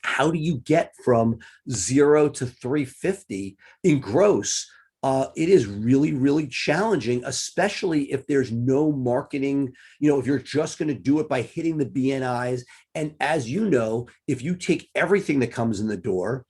Speaker 2: how do you get from 0 to 350 in gross? It is really, really challenging, especially if there's no marketing, if you're just going to do it by hitting the BNIs. And as you know, if you take everything that comes in the door,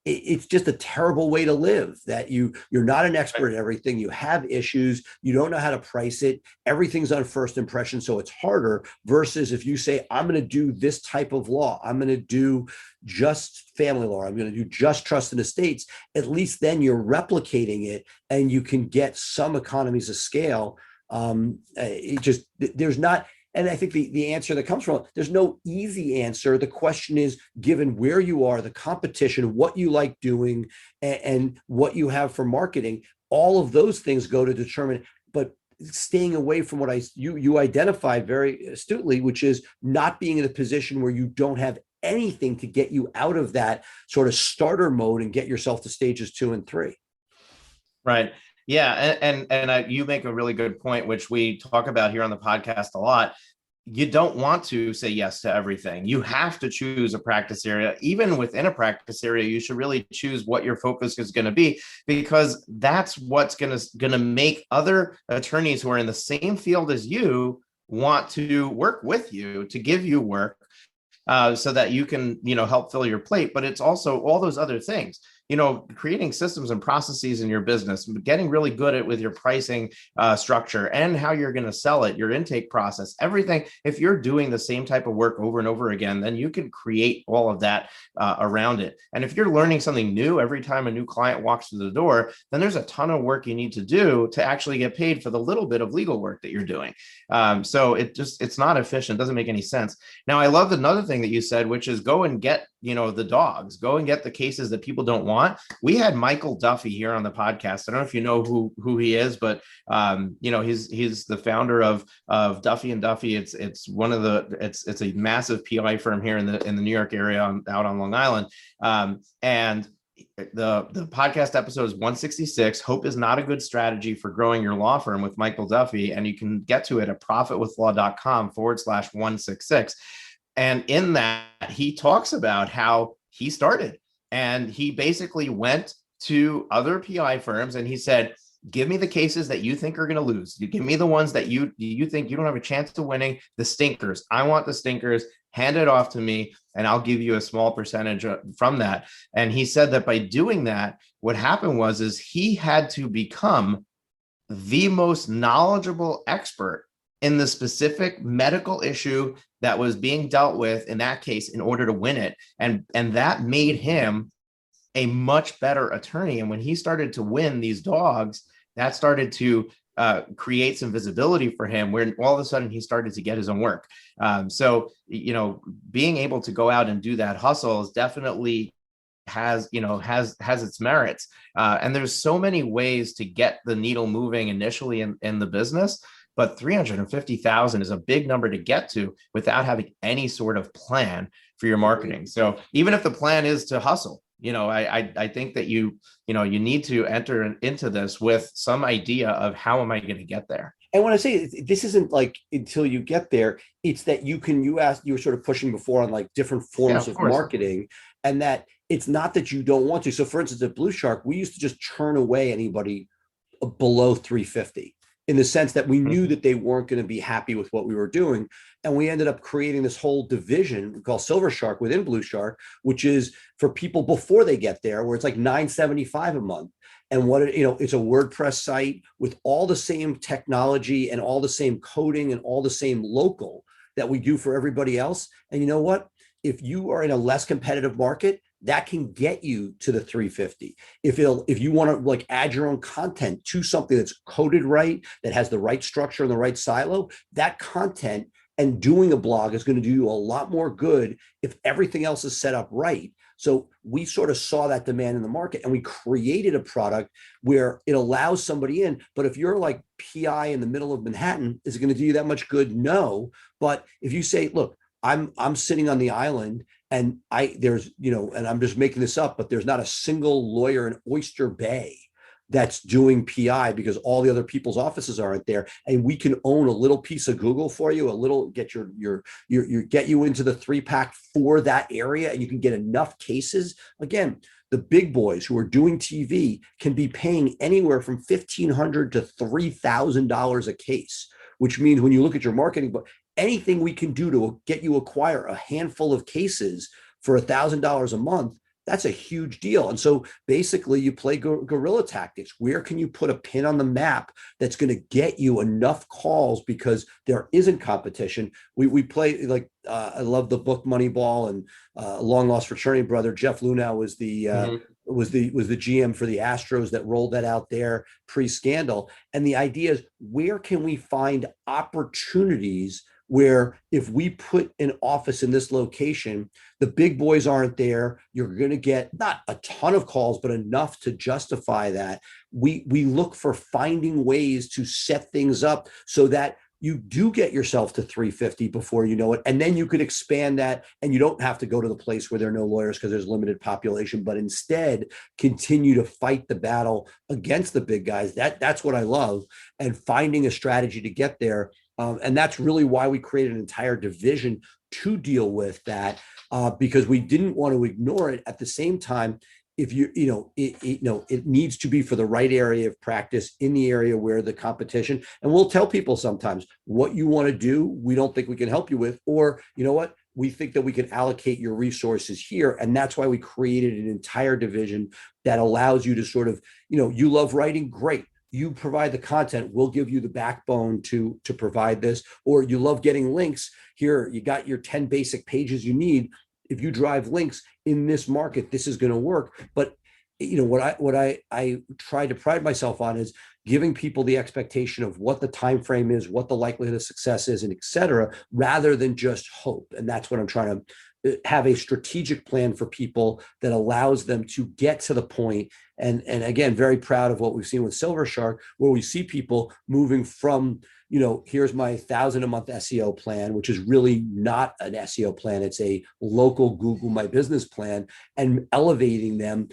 Speaker 2: it's just a terrible way to live, that you're not an expert at everything. You have issues. You don't know how to price it. Everything's on first impression. So it's harder versus if you say, I'm going to do this type of law. I'm going to do just family law. I'm going to do just trust and estates. At least then you're replicating it and you can get some economies of scale. There's not, And I think the answer that comes from, there's no easy answer. The question is, given where you are, the competition, what you like doing, and what you have for marketing, all of those things go to determine. But staying away from what you identified very astutely, which is not being in a position where you don't have anything to get you out of that sort of starter mode and get yourself to stages 2 and 3.
Speaker 1: Right. Yeah. And you make a really good point, which we talk about here on the podcast a lot. You don't want to say yes to everything. You have to choose a practice area. Even within a practice area, you should really choose what your focus is going to be, because that's what's going to make other attorneys who are in the same field as you want to work with you, to give you work, so that you can, help fill your plate. But it's also all those other things, creating systems and processes in your business, getting really good at with your pricing structure and how you're going to sell it, your intake process, everything. If you're doing the same type of work over and over again, then you can create all of that around it. And if you're learning something new every time a new client walks through the door, then there's a ton of work you need to do to actually get paid for the little bit of legal work that you're doing. So it's not efficient. It doesn't make any sense. Now, I love another thing that you said, which is go and get, the dogs, go and get the cases that people don't want. We had Michael Duffy here on the podcast. I don't know if you know who he is, but he's the founder of Duffy and Duffy. It's one of it's a massive PI firm here in the New York area, out on Long Island. And the podcast episode is 166. Hope is not a good strategy for growing your law firm, with Michael Duffy. And you can get to it at profitwithlaw.com/166. And in that, he talks about how he started, and he basically went to other PI firms and he said, give me the cases that you think are going to lose. You give me the ones that you think you don't have a chance of winning, the stinkers. I want the stinkers. Hand it off to me, and I'll give you a small percentage from that. And he said that by doing that, what happened is he had to become the most knowledgeable expert in the specific medical issue that was being dealt with in that case in order to win it. And that made him a much better attorney. And when he started to win these dogs, that started to create some visibility for him, where all of a sudden he started to get his own work. So, being able to go out and do that hustle is definitely has its merits. And there's so many ways to get the needle moving initially in the business. But 350,000 is a big number to get to without having any sort of plan for your marketing. So even if the plan is to hustle, I think that you need to enter into this with some idea of how am I going to get there.
Speaker 2: And when I say this isn't like until you get there, it's that you were sort of pushing before on like different forms of marketing, and that it's not that you don't want to. So for instance, at Blue Shark, we used to just turn away anybody below 350. In the sense that we knew that they weren't going to be happy with what we were doing. And we ended up creating this whole division we call Silver Shark within Blue Shark, which is for people before they get there, where it's like $975 a month. And it's a WordPress site with all the same technology and all the same coding and all the same local that we do for everybody else. And you know what? If you are in a less competitive market, that can get you to the 350. If you want to like add your own content to something that's coded right, that has the right structure and the right silo, that content and doing a blog is going to do you a lot more good if everything else is set up right. So we sort of saw that demand in the market, and we created a product where it allows somebody in. But if you're like PI in the middle of Manhattan, is it going to do you that much good? No. But if you say, look, I'm sitting on the island, and and I'm just making this up, but there's not a single lawyer in Oyster Bay that's doing PI because all the other people's offices aren't there. And we can own a little piece of Google for you, get get you into the 3-pack for that area, and you can get enough cases. Again, the big boys who are doing TV can be paying anywhere from $1,500 to $3,000 a case, which means when you look at your marketing, but anything we can do to get you acquire a handful of cases for $1,000 a month, that's a huge deal. And so basically you play guerrilla tactics. Where can you put a pin on the map that's going to get you enough calls because there isn't competition? We play like, I love the book Moneyball, and long lost fraternity brother, Jeff Lunau was the GM for the Astros that rolled that out there pre-scandal. And the idea is, where can we find opportunities where if we put an office in this location, the big boys aren't there. You're going to get not a ton of calls, but enough to justify that. We look for finding ways to set things up so that you do get yourself to 350 before you know it. And then you could expand that, and you don't have to go to the place where there are no lawyers because there's limited population, but instead continue to fight the battle against the big guys. That's what I love, and finding a strategy to get there. And that's really why we created an entire division to deal with that, because we didn't want to ignore it. At the same time, if it needs to be for the right area of practice in the area where the competition, and we'll tell people sometimes what you want to do, we don't think we can help you with, or you know what, we think that we can allocate your resources here. And that's why we created an entire division that allows you to sort of, you love writing, great. You provide the content, we'll give you the backbone to provide this. Or you love getting links, here you got your 10 basic pages you need. If you drive links in this market, this is going to work. But what I try to pride myself on is giving people the expectation of what the time frame is, what the likelihood of success is, and et cetera, rather than just hope. And that's what I'm trying to have, a strategic plan for people that allows them to get to the point. And again, very proud of what we've seen with Silver Shark, where we see people moving from, here's my $1,000 a month SEO plan, which is really not an SEO plan. It's a local Google My Business plan, and elevating them,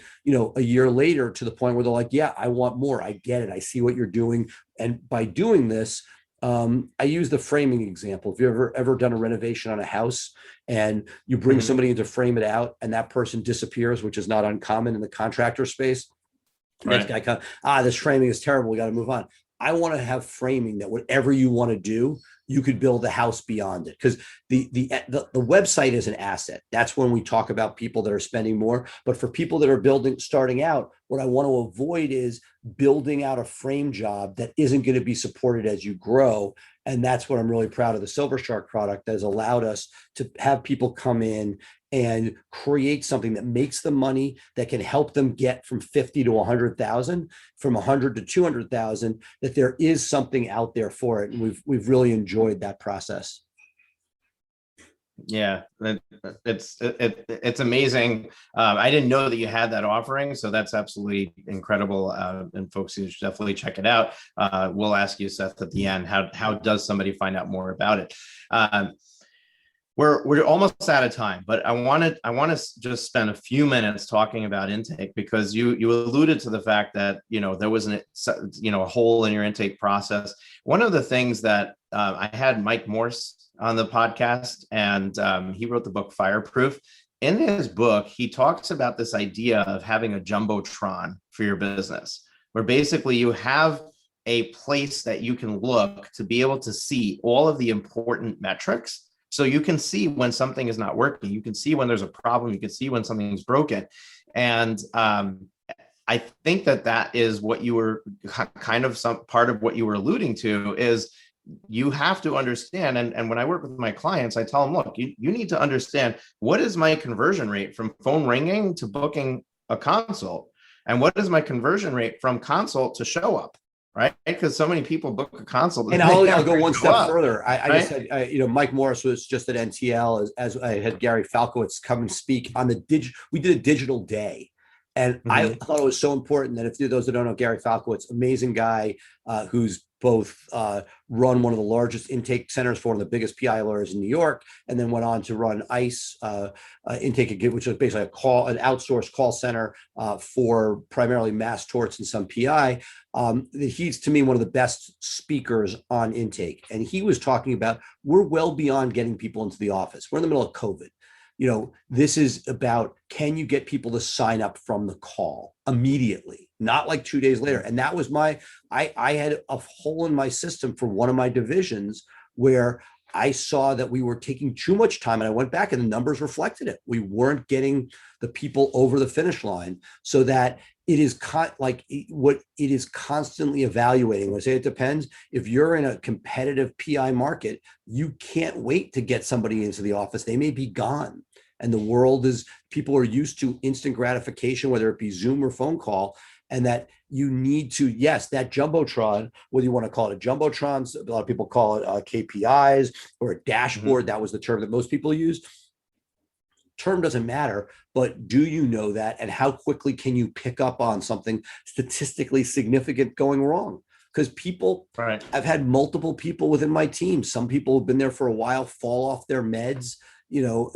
Speaker 2: a year later to the point where they're like, yeah, I want more. I get it. I see what you're doing. And by doing this, I use the framing example. If you've ever done a renovation on a house and you bring somebody in to frame it out and that person disappears, which is not uncommon in the contractor space. Right. Next guy comes, this framing is terrible. We got to move on. I want to have framing that whatever you want to do, you could build a house beyond it. Because the website is an asset. That's when we talk about people that are spending more. But for people that are starting out, what I want to avoid is building out a frame job that isn't going to be supported as you grow. And that's what I'm really proud of. The Silver Shark product that has allowed us to have people come in and create something that makes them money, that can help them get from 50 to 100,000, from 100 to 200,000, that there is something out there for it. And we've really enjoyed that process.
Speaker 1: Yeah, it's amazing. I didn't know that you had that offering, so that's absolutely incredible. And folks, you should definitely check it out. We'll ask you, Seth, at the end, how does somebody find out more about it? We're almost out of time, but I want to just spend a few minutes talking about intake, because you alluded to the fact that there was a hole in your intake process. One of the things that I had Mike Morse on the podcast, and he wrote the book Fireproof. In his book, he talks about this idea of having a jumbotron for your business, where basically you have a place that you can look to be able to see all of the important metrics. So you can see when something is not working, you can see when there's a problem, you can see when something's broken. And I think that is what you were kind of some part of what you were alluding to, is you have to understand. And when I work with my clients, I tell them, look, you need to understand, what is my conversion rate from phone ringing to booking a consult? And what is my conversion rate from consult to show up? Right? Because so many people book a consult.
Speaker 2: And I'll go one step further. I just had, Mike Morris was just at NTL as I had Gary Falkowitz come and speak on we did a digital day. And I thought it was so important that, if those that don't know Gary Falkowitz, amazing guy who's both run one of the largest intake centers for one of the biggest PI lawyers in New York, and then went on to run ICE Intake, which is basically an outsourced call center for primarily mass torts and some PI. He's, to me, one of the best speakers on intake. And he was talking about, we're well beyond getting people into the office. We're in the middle of COVID. This is about, can you get people to sign up from the call immediately, not like 2 days later? And that was I had a hole in my system for one of my divisions where I saw that we were taking too much time, and I went back and the numbers reflected it. We weren't getting the people over the finish line, so that it is what it is constantly evaluating. When I say it depends, if you're in a competitive PI market, you can't wait to get somebody into the office. They may be gone. And the world people are used to instant gratification, whether it be Zoom or phone call, and that you need to, yes, that Jumbotron, whether you want to call it a Jumbotron, a lot of people call it KPIs or a dashboard. That was the term that most people use. Term doesn't matter, but do you know that? And how quickly can you pick up on something statistically significant going wrong? Because people,
Speaker 1: Right.
Speaker 2: I've had multiple people within my team. Some people have been there for a while, fall off their meds.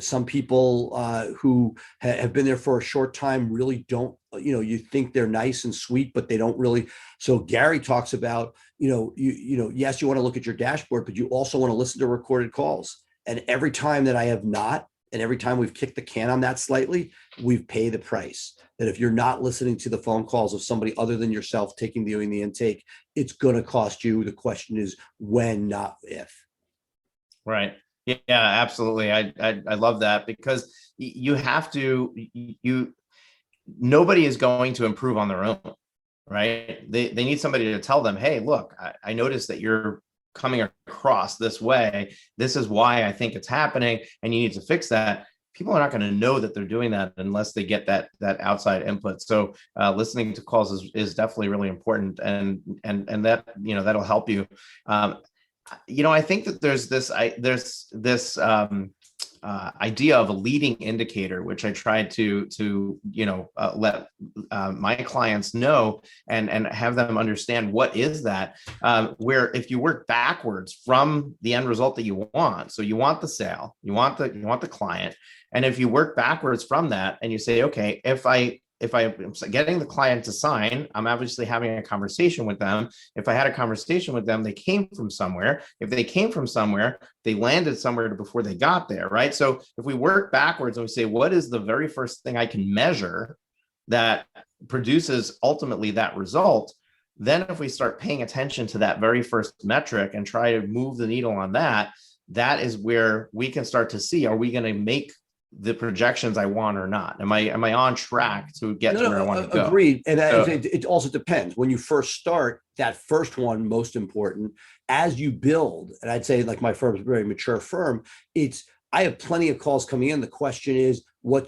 Speaker 2: Some people who have been there for a short time really don't, you think they're nice and sweet, but they don't really. So Gary talks about, yes, you want to look at your dashboard, but you also want to listen to recorded calls. And every time that I have not, and every time we've kicked the can on that slightly, we've paid the price. That if you're not listening to the phone calls of somebody other than yourself doing the intake, it's going to cost you. The question is when, not if.
Speaker 1: Right. Yeah, absolutely. I love that, because you have to, nobody is going to improve on their own, right? They need somebody to tell them, hey, look, I noticed that you're coming across this way. This is why I think it's happening, and you need to fix that. People are not going to know that they're doing that unless they get that outside input. So listening to calls is definitely really important, and that, that'll help you. I think that there's this idea of a leading indicator, which I try to let my clients know and have them understand what is that. Where if you work backwards from the end result that you want, so you want the sale, you want the client, and if you work backwards from that and you say, okay, if I'm getting the client to sign, I'm obviously having a conversation with them. If I had a conversation with them, they came from somewhere. If they came from somewhere, they landed somewhere before they got there, right? So if we work backwards and we say, what is the very first thing I can measure that produces ultimately that result? Then if we start paying attention to that very first metric and try to move the needle on that, that is where we can start to see, are we going to make the projections I want or not? Am I on track to get to where I want to go?
Speaker 2: Agreed. And it also depends. When you first start, that first one, most important. As you build, and I'd say like my firm is a very mature firm, I have plenty of calls coming in. The question is,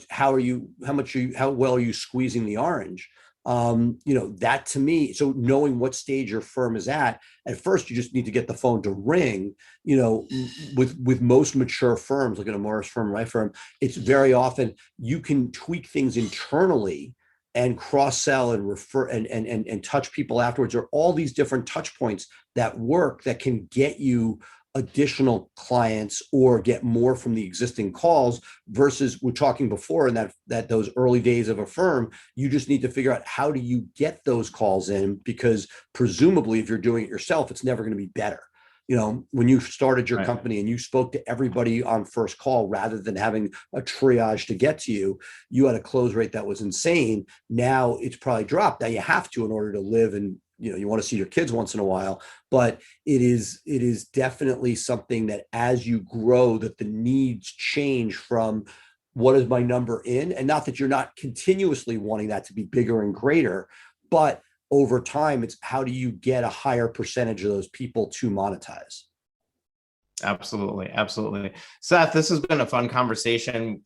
Speaker 2: how well are you squeezing the orange? That to me, so knowing what stage your firm is at first, you just need to get the phone to ring. With most mature firms, like in a Morris firm, my firm, it's very often you can tweak things internally and cross-sell and refer and touch people afterwards, or all these different touch points that work that can get you additional clients or get more from the existing calls, versus we're talking before in that those early days of a firm, you just need to figure out how do you get those calls in, because presumably if you're doing it yourself, it's never going to be better. When you started your company and you spoke to everybody on first call rather than having a triage to get to you, you had a close rate that was insane. Now it's probably dropped. Now you have to in order to live, and you want to see your kids once in a while, but it is definitely something that as you grow, that the needs change from what is my number in, and not that you're not continuously wanting that to be bigger and greater, but over time, it's how do you get a higher percentage of those people to monetize?
Speaker 1: Absolutely. Absolutely. Seth, this has been a fun conversation.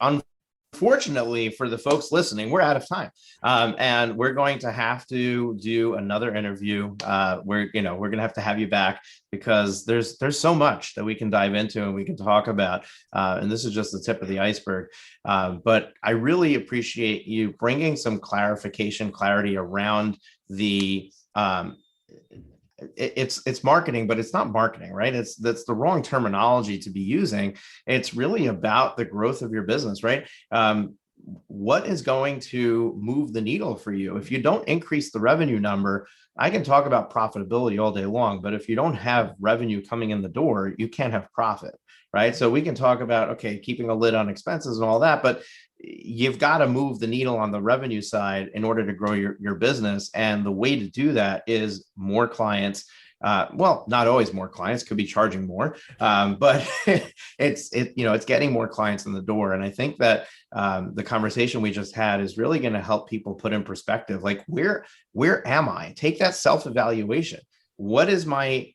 Speaker 1: Unfortunately, for the folks listening, we're out of time, and we're going to have to do another interview. We're going to have you back, because there's so much that we can dive into and we can talk about, and this is just the tip of the iceberg. But I really appreciate you bringing some clarity around the it's marketing, but it's not marketing, right? That's the wrong terminology to be using. It's really about the growth of your business, right? What is going to move the needle for you? If you don't increase the revenue number, I can talk about profitability all day long, but if you don't have revenue coming in the door, you can't have profit, right? So we can talk about, okay, keeping a lid on expenses and all that, but you've got to move the needle on the revenue side in order to grow your business. And the way to do that is more clients. Well, not always more clients, could be charging more, but it's getting more clients in the door. And I think that the conversation we just had is really going to help people put in perspective, like where am I? Take that self-evaluation. What is my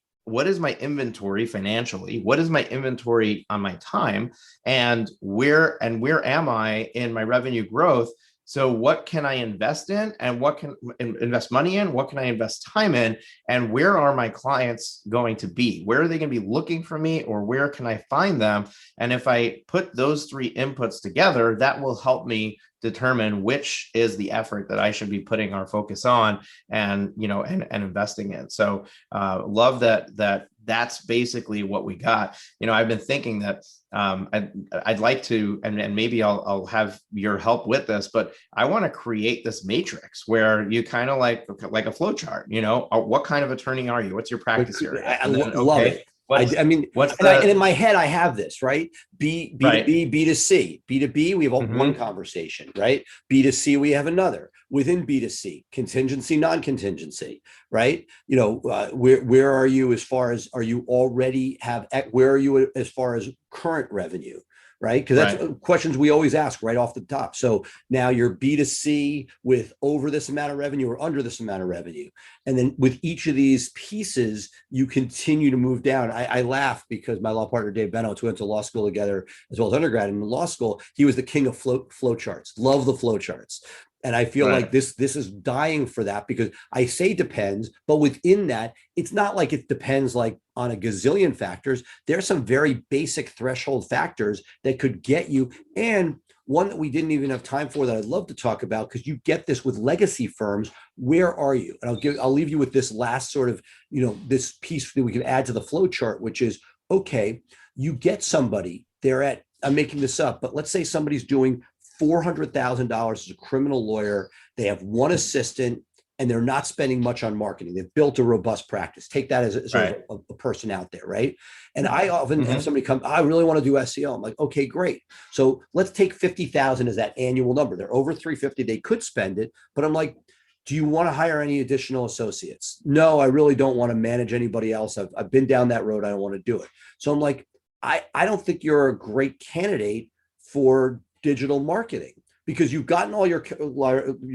Speaker 1: inventory financially? What is my inventory on my time? And where am I in my revenue growth, So what can I invest in, and what can invest money in? What can I invest time in? And where are my clients going to be? Where are they going to be looking for me, or where can I find them? And if I put those three inputs together, that will help me determine which is the effort that I should be putting our focus on and, and investing in. So love that's basically what we got. I've been thinking that I'd like to, and maybe I'll have your help with this, but I want to create this matrix where you kind of like a flow chart, what kind of attorney are you? What's your practice area?
Speaker 2: I love it. I mean, and in my head, I have this, right? B to B, B to C. B to B, we have one conversation, right? B to C, we have another. Within B to C, contingency, non-contingency, right? Where are you as far as, where are you as far as current revenue? Right? Because that's questions we always ask right off the top. So now you're B2C with over this amount of revenue or under this amount of revenue. And then with each of these pieces, you continue to move down. I laugh because my law partner, Dave Bennett, who went to law school together as well as undergrad in law school, he was the king of flow charts. Love the flow charts. And I feel like this is dying for that, because I say depends, but within that, it's not like it depends like on a gazillion factors. There are some very basic threshold factors that could get you. And one that we didn't even have time for that I'd love to talk about, because you get this with legacy firms. Where are you? And I'll leave you with this last sort of, this piece that we can add to the flow chart, which is, okay, you get somebody, I'm making this up, but let's say somebody's doing $400,000 as a criminal lawyer. They have one assistant and they're not spending much on marketing. They've built a robust practice. Take that as a person out there, right? And I often have somebody come, I really want to do SEO. I'm like, okay, great. So let's take 50,000 as that annual number. They're over 350. They could spend it, but I'm like, do you want to hire any additional associates? No, I really don't want to manage anybody else. I've been down that road. I don't want to do it. So I'm like, I don't think you're a great candidate for digital marketing, because you've gotten all your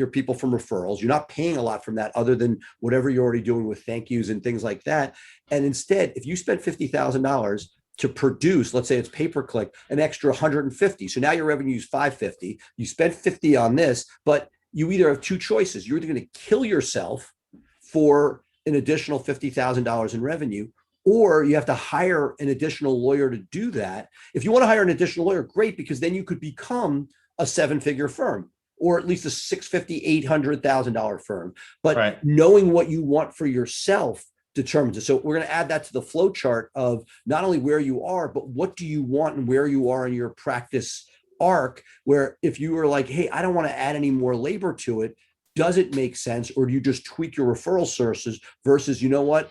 Speaker 2: people from referrals. You're not paying a lot from that other than whatever you're already doing with thank yous and things like that. And instead, if you spend $50,000 to produce, let's say it's pay-per-click, an extra 150. So now your revenue is 550. You spent 50 on this, but you either have two choices. You're either going to kill yourself for an additional $50,000 in revenue, or you have to hire an additional lawyer to do that. If you want to hire an additional lawyer, great, because then you could become a seven-figure firm, or at least a $650,000, $800,000 firm. But knowing what you want for yourself determines it. So we're going to add that to the flow chart of not only where you are, but what do you want and where you are in your practice arc, where if you were like, hey, I don't want to add any more labor to it, does it make sense? Or do you just tweak your referral sources versus,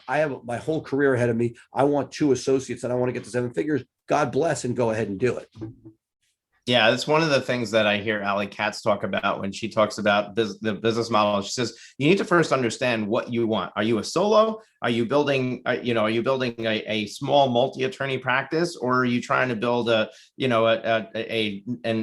Speaker 2: I have my whole career ahead of me. I want two associates and I want to get to seven figures. God bless, and go ahead and do it.
Speaker 1: Yeah, that's one of the things that I hear Ali Katz talk about when she talks about the business model. She says, you need to first understand what you want. Are you a solo? Are you building, a small multi-attorney practice, or are you trying to build an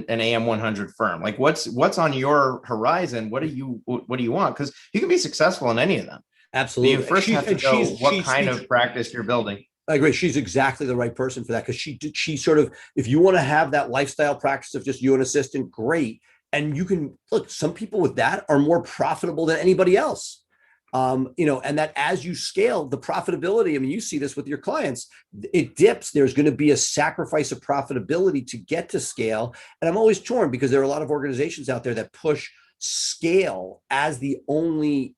Speaker 1: AM 100 firm? Like what's on your horizon? What do you want? Because you can be successful in any of them.
Speaker 2: Absolutely.
Speaker 1: But you first have to know what kind of practice you're building.
Speaker 2: I agree. She's exactly the right person for that, because she sort of, if you want to have that lifestyle practice of just you and assistant, great. And you can look, some people with that are more profitable than anybody else. And that as you scale the profitability, I mean, you see this with your clients, it dips. There's going to be a sacrifice of profitability to get to scale. And I'm always torn, because there are a lot of organizations out there that push scale as the only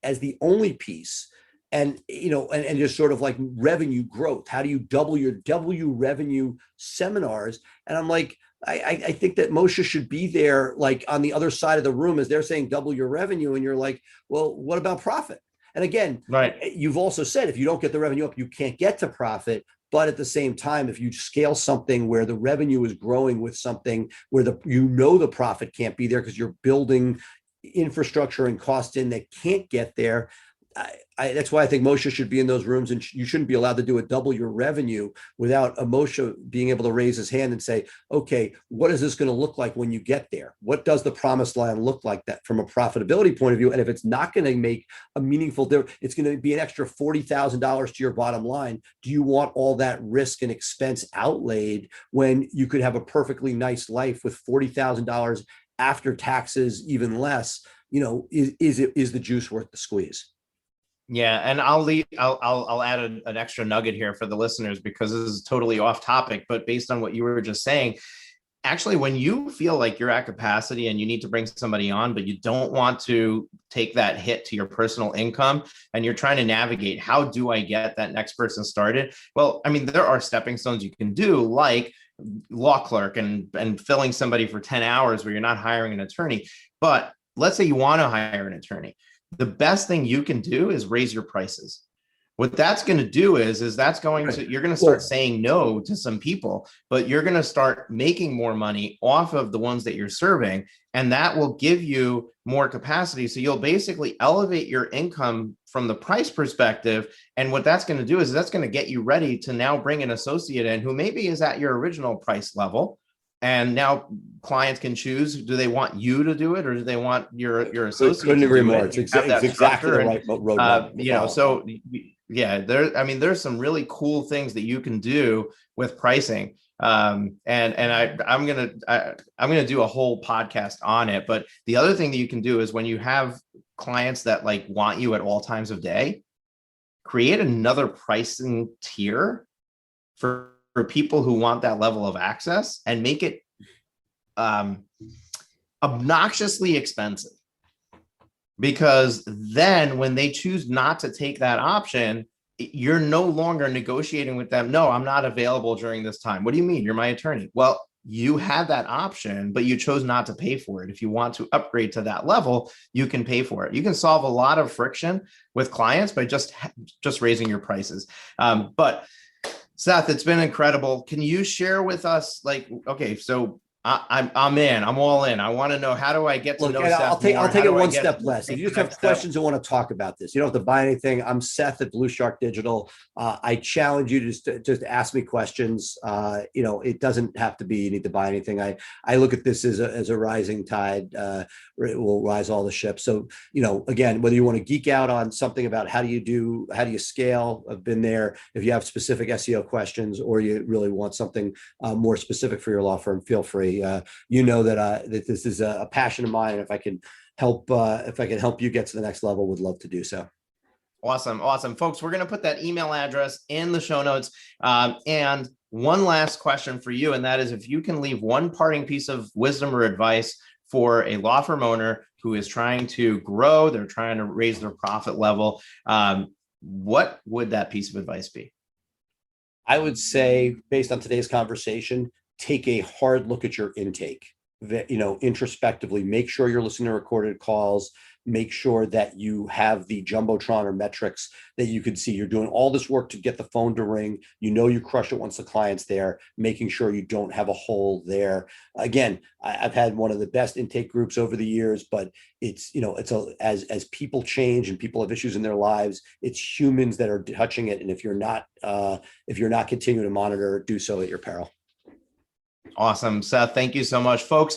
Speaker 2: piece. And, and just sort of like revenue growth. How do you double your revenue seminars? And I'm like, I think that Moshe should be there, like on the other side of the room, as they're saying, double your revenue. And you're like, well, what about profit? And again, you've also said, if you don't get the revenue up, you can't get to profit. But at the same time, if you scale something where the revenue is growing with something where the profit can't be there because you're building infrastructure and cost in that can't get there, that's why I think Moshe should be in those rooms, and you shouldn't be allowed to do it double your revenue without a Moshe being able to raise his hand and say, okay, what is this going to look like when you get there? What does the promised land look like that from a profitability point of view? And if it's not going to make a meaningful difference, it's going to be an extra $40,000 to your bottom line. Do you want all that risk and expense outlaid when you could have a perfectly nice life with $40,000 after taxes, even less, is the juice worth the squeeze?
Speaker 1: Yeah, and I'll add an extra nugget here for the listeners, because this is totally off topic, but based on what you were just saying, actually, when you feel like you're at capacity and you need to bring somebody on, but you don't want to take that hit to your personal income, and you're trying to navigate, how do I get that next person started? Well, I mean, there are stepping stones you can do, like law clerk and filling somebody for 10 hours where you're not hiring an attorney. But let's say you want to hire an attorney. The best thing you can do is raise your prices. What that's going to do is that's going to, you're going to start saying no to some people, but you're going to start making more money off of the ones that you're serving. And that will give you more capacity. So you'll basically elevate your income from the price perspective. And what that's going to do is that's going to get you ready to now bring an associate in who maybe is at your original price level. And now clients can choose, do they want you to do it, or do they want your associate
Speaker 2: Couldn't
Speaker 1: to
Speaker 2: agree
Speaker 1: do
Speaker 2: more.
Speaker 1: it?
Speaker 2: It's exactly the right roadmap.
Speaker 1: So yeah, there's some really cool things that you can do with pricing. And I'm gonna do a whole podcast on it. But the other thing that you can do is, when you have clients that like want you at all times of day, create another pricing tier for people who want that level of access, and make it obnoxiously expensive. Because then when they choose not to take that option, you're no longer negotiating with them. No, I'm not available during this time. What do you mean? You're my attorney. Well, you had that option, but you chose not to pay for it. If you want to upgrade to that level, you can pay for it. You can solve a lot of friction with clients by just raising your prices. But Seth, it's been incredible. Can you share with us, like, okay, so I'm all in. I want to know, how do I get to know Seth?
Speaker 2: I'll take it one step less. If you just have questions and want to talk about this, you don't have to buy anything. I'm Seth at Blue Shark Digital. I challenge you to just ask me questions. It doesn't have to be you need to buy anything. I look at this as a rising tide. It will rise all the ships. So, again, whether you want to geek out on something about how do you scale, I've been there. If you have specific SEO questions, or you really want something more specific for your law firm, feel free. That this is a passion of mine, and if I can help you get to the next level, would love to do so.
Speaker 1: Awesome, folks. We're going to put that email address in the show notes. And one last question for you, and that is, if you can leave one parting piece of wisdom or advice for a law firm owner who is trying to grow, they're trying to raise their profit level, what would that piece of advice be?
Speaker 2: I would say, based on today's conversation, take a hard look at your intake. Introspectively, make sure you're listening to recorded calls. Make sure that you have the jumbotron or metrics that you can see. You're doing all this work to get the phone to ring. You crush it once the client's there, making sure you don't have a hole there. Again, I've had one of the best intake groups over the years, but as people change and people have issues in their lives, it's humans that are touching it. And if you're not continuing to monitor, do so at your peril.
Speaker 1: Awesome, Seth. Thank you so much, folks.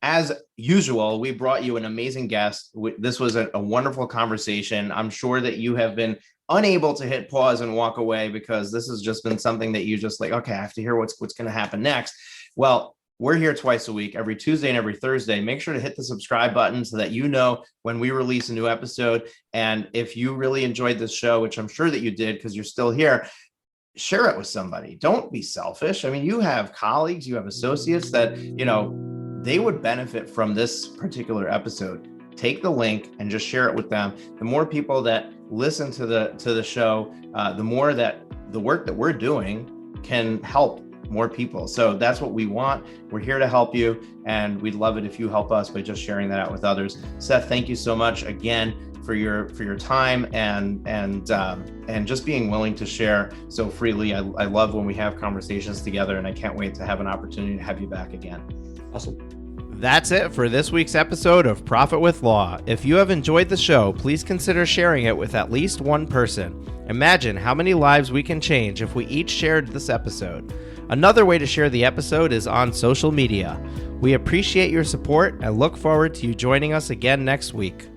Speaker 1: As usual, we brought you an amazing guest. This was a wonderful conversation. I'm sure that you have been unable to hit pause and walk away, because this has just been something that you just like, okay, I have to hear what's going to happen next. Well, we're here twice a week, every Tuesday and every Thursday. Make sure to hit the subscribe button so that you know when we release a new episode. And if you really enjoyed this show, which I'm sure that you did because you're still here, share it with somebody. Don't be selfish. I mean, you have colleagues, you have associates that, they would benefit from this particular episode. Take the link and just share it with them. The more people that listen to the show, the more that the work that we're doing can help more people. So that's what we want. We're here to help you, and we'd love it if you help us by just sharing that out with others. Seth, thank you so much again for your time and just being willing to share so freely. I love when we have conversations together, and I can't wait to have an opportunity to have you back again.
Speaker 2: Awesome.
Speaker 1: That's it for this week's episode of Profit with Law. If you have enjoyed the show, please consider sharing it with at least one person. Imagine how many lives we can change if we each shared this episode. Another way to share the episode is on social media. We appreciate your support and look forward to you joining us again next week.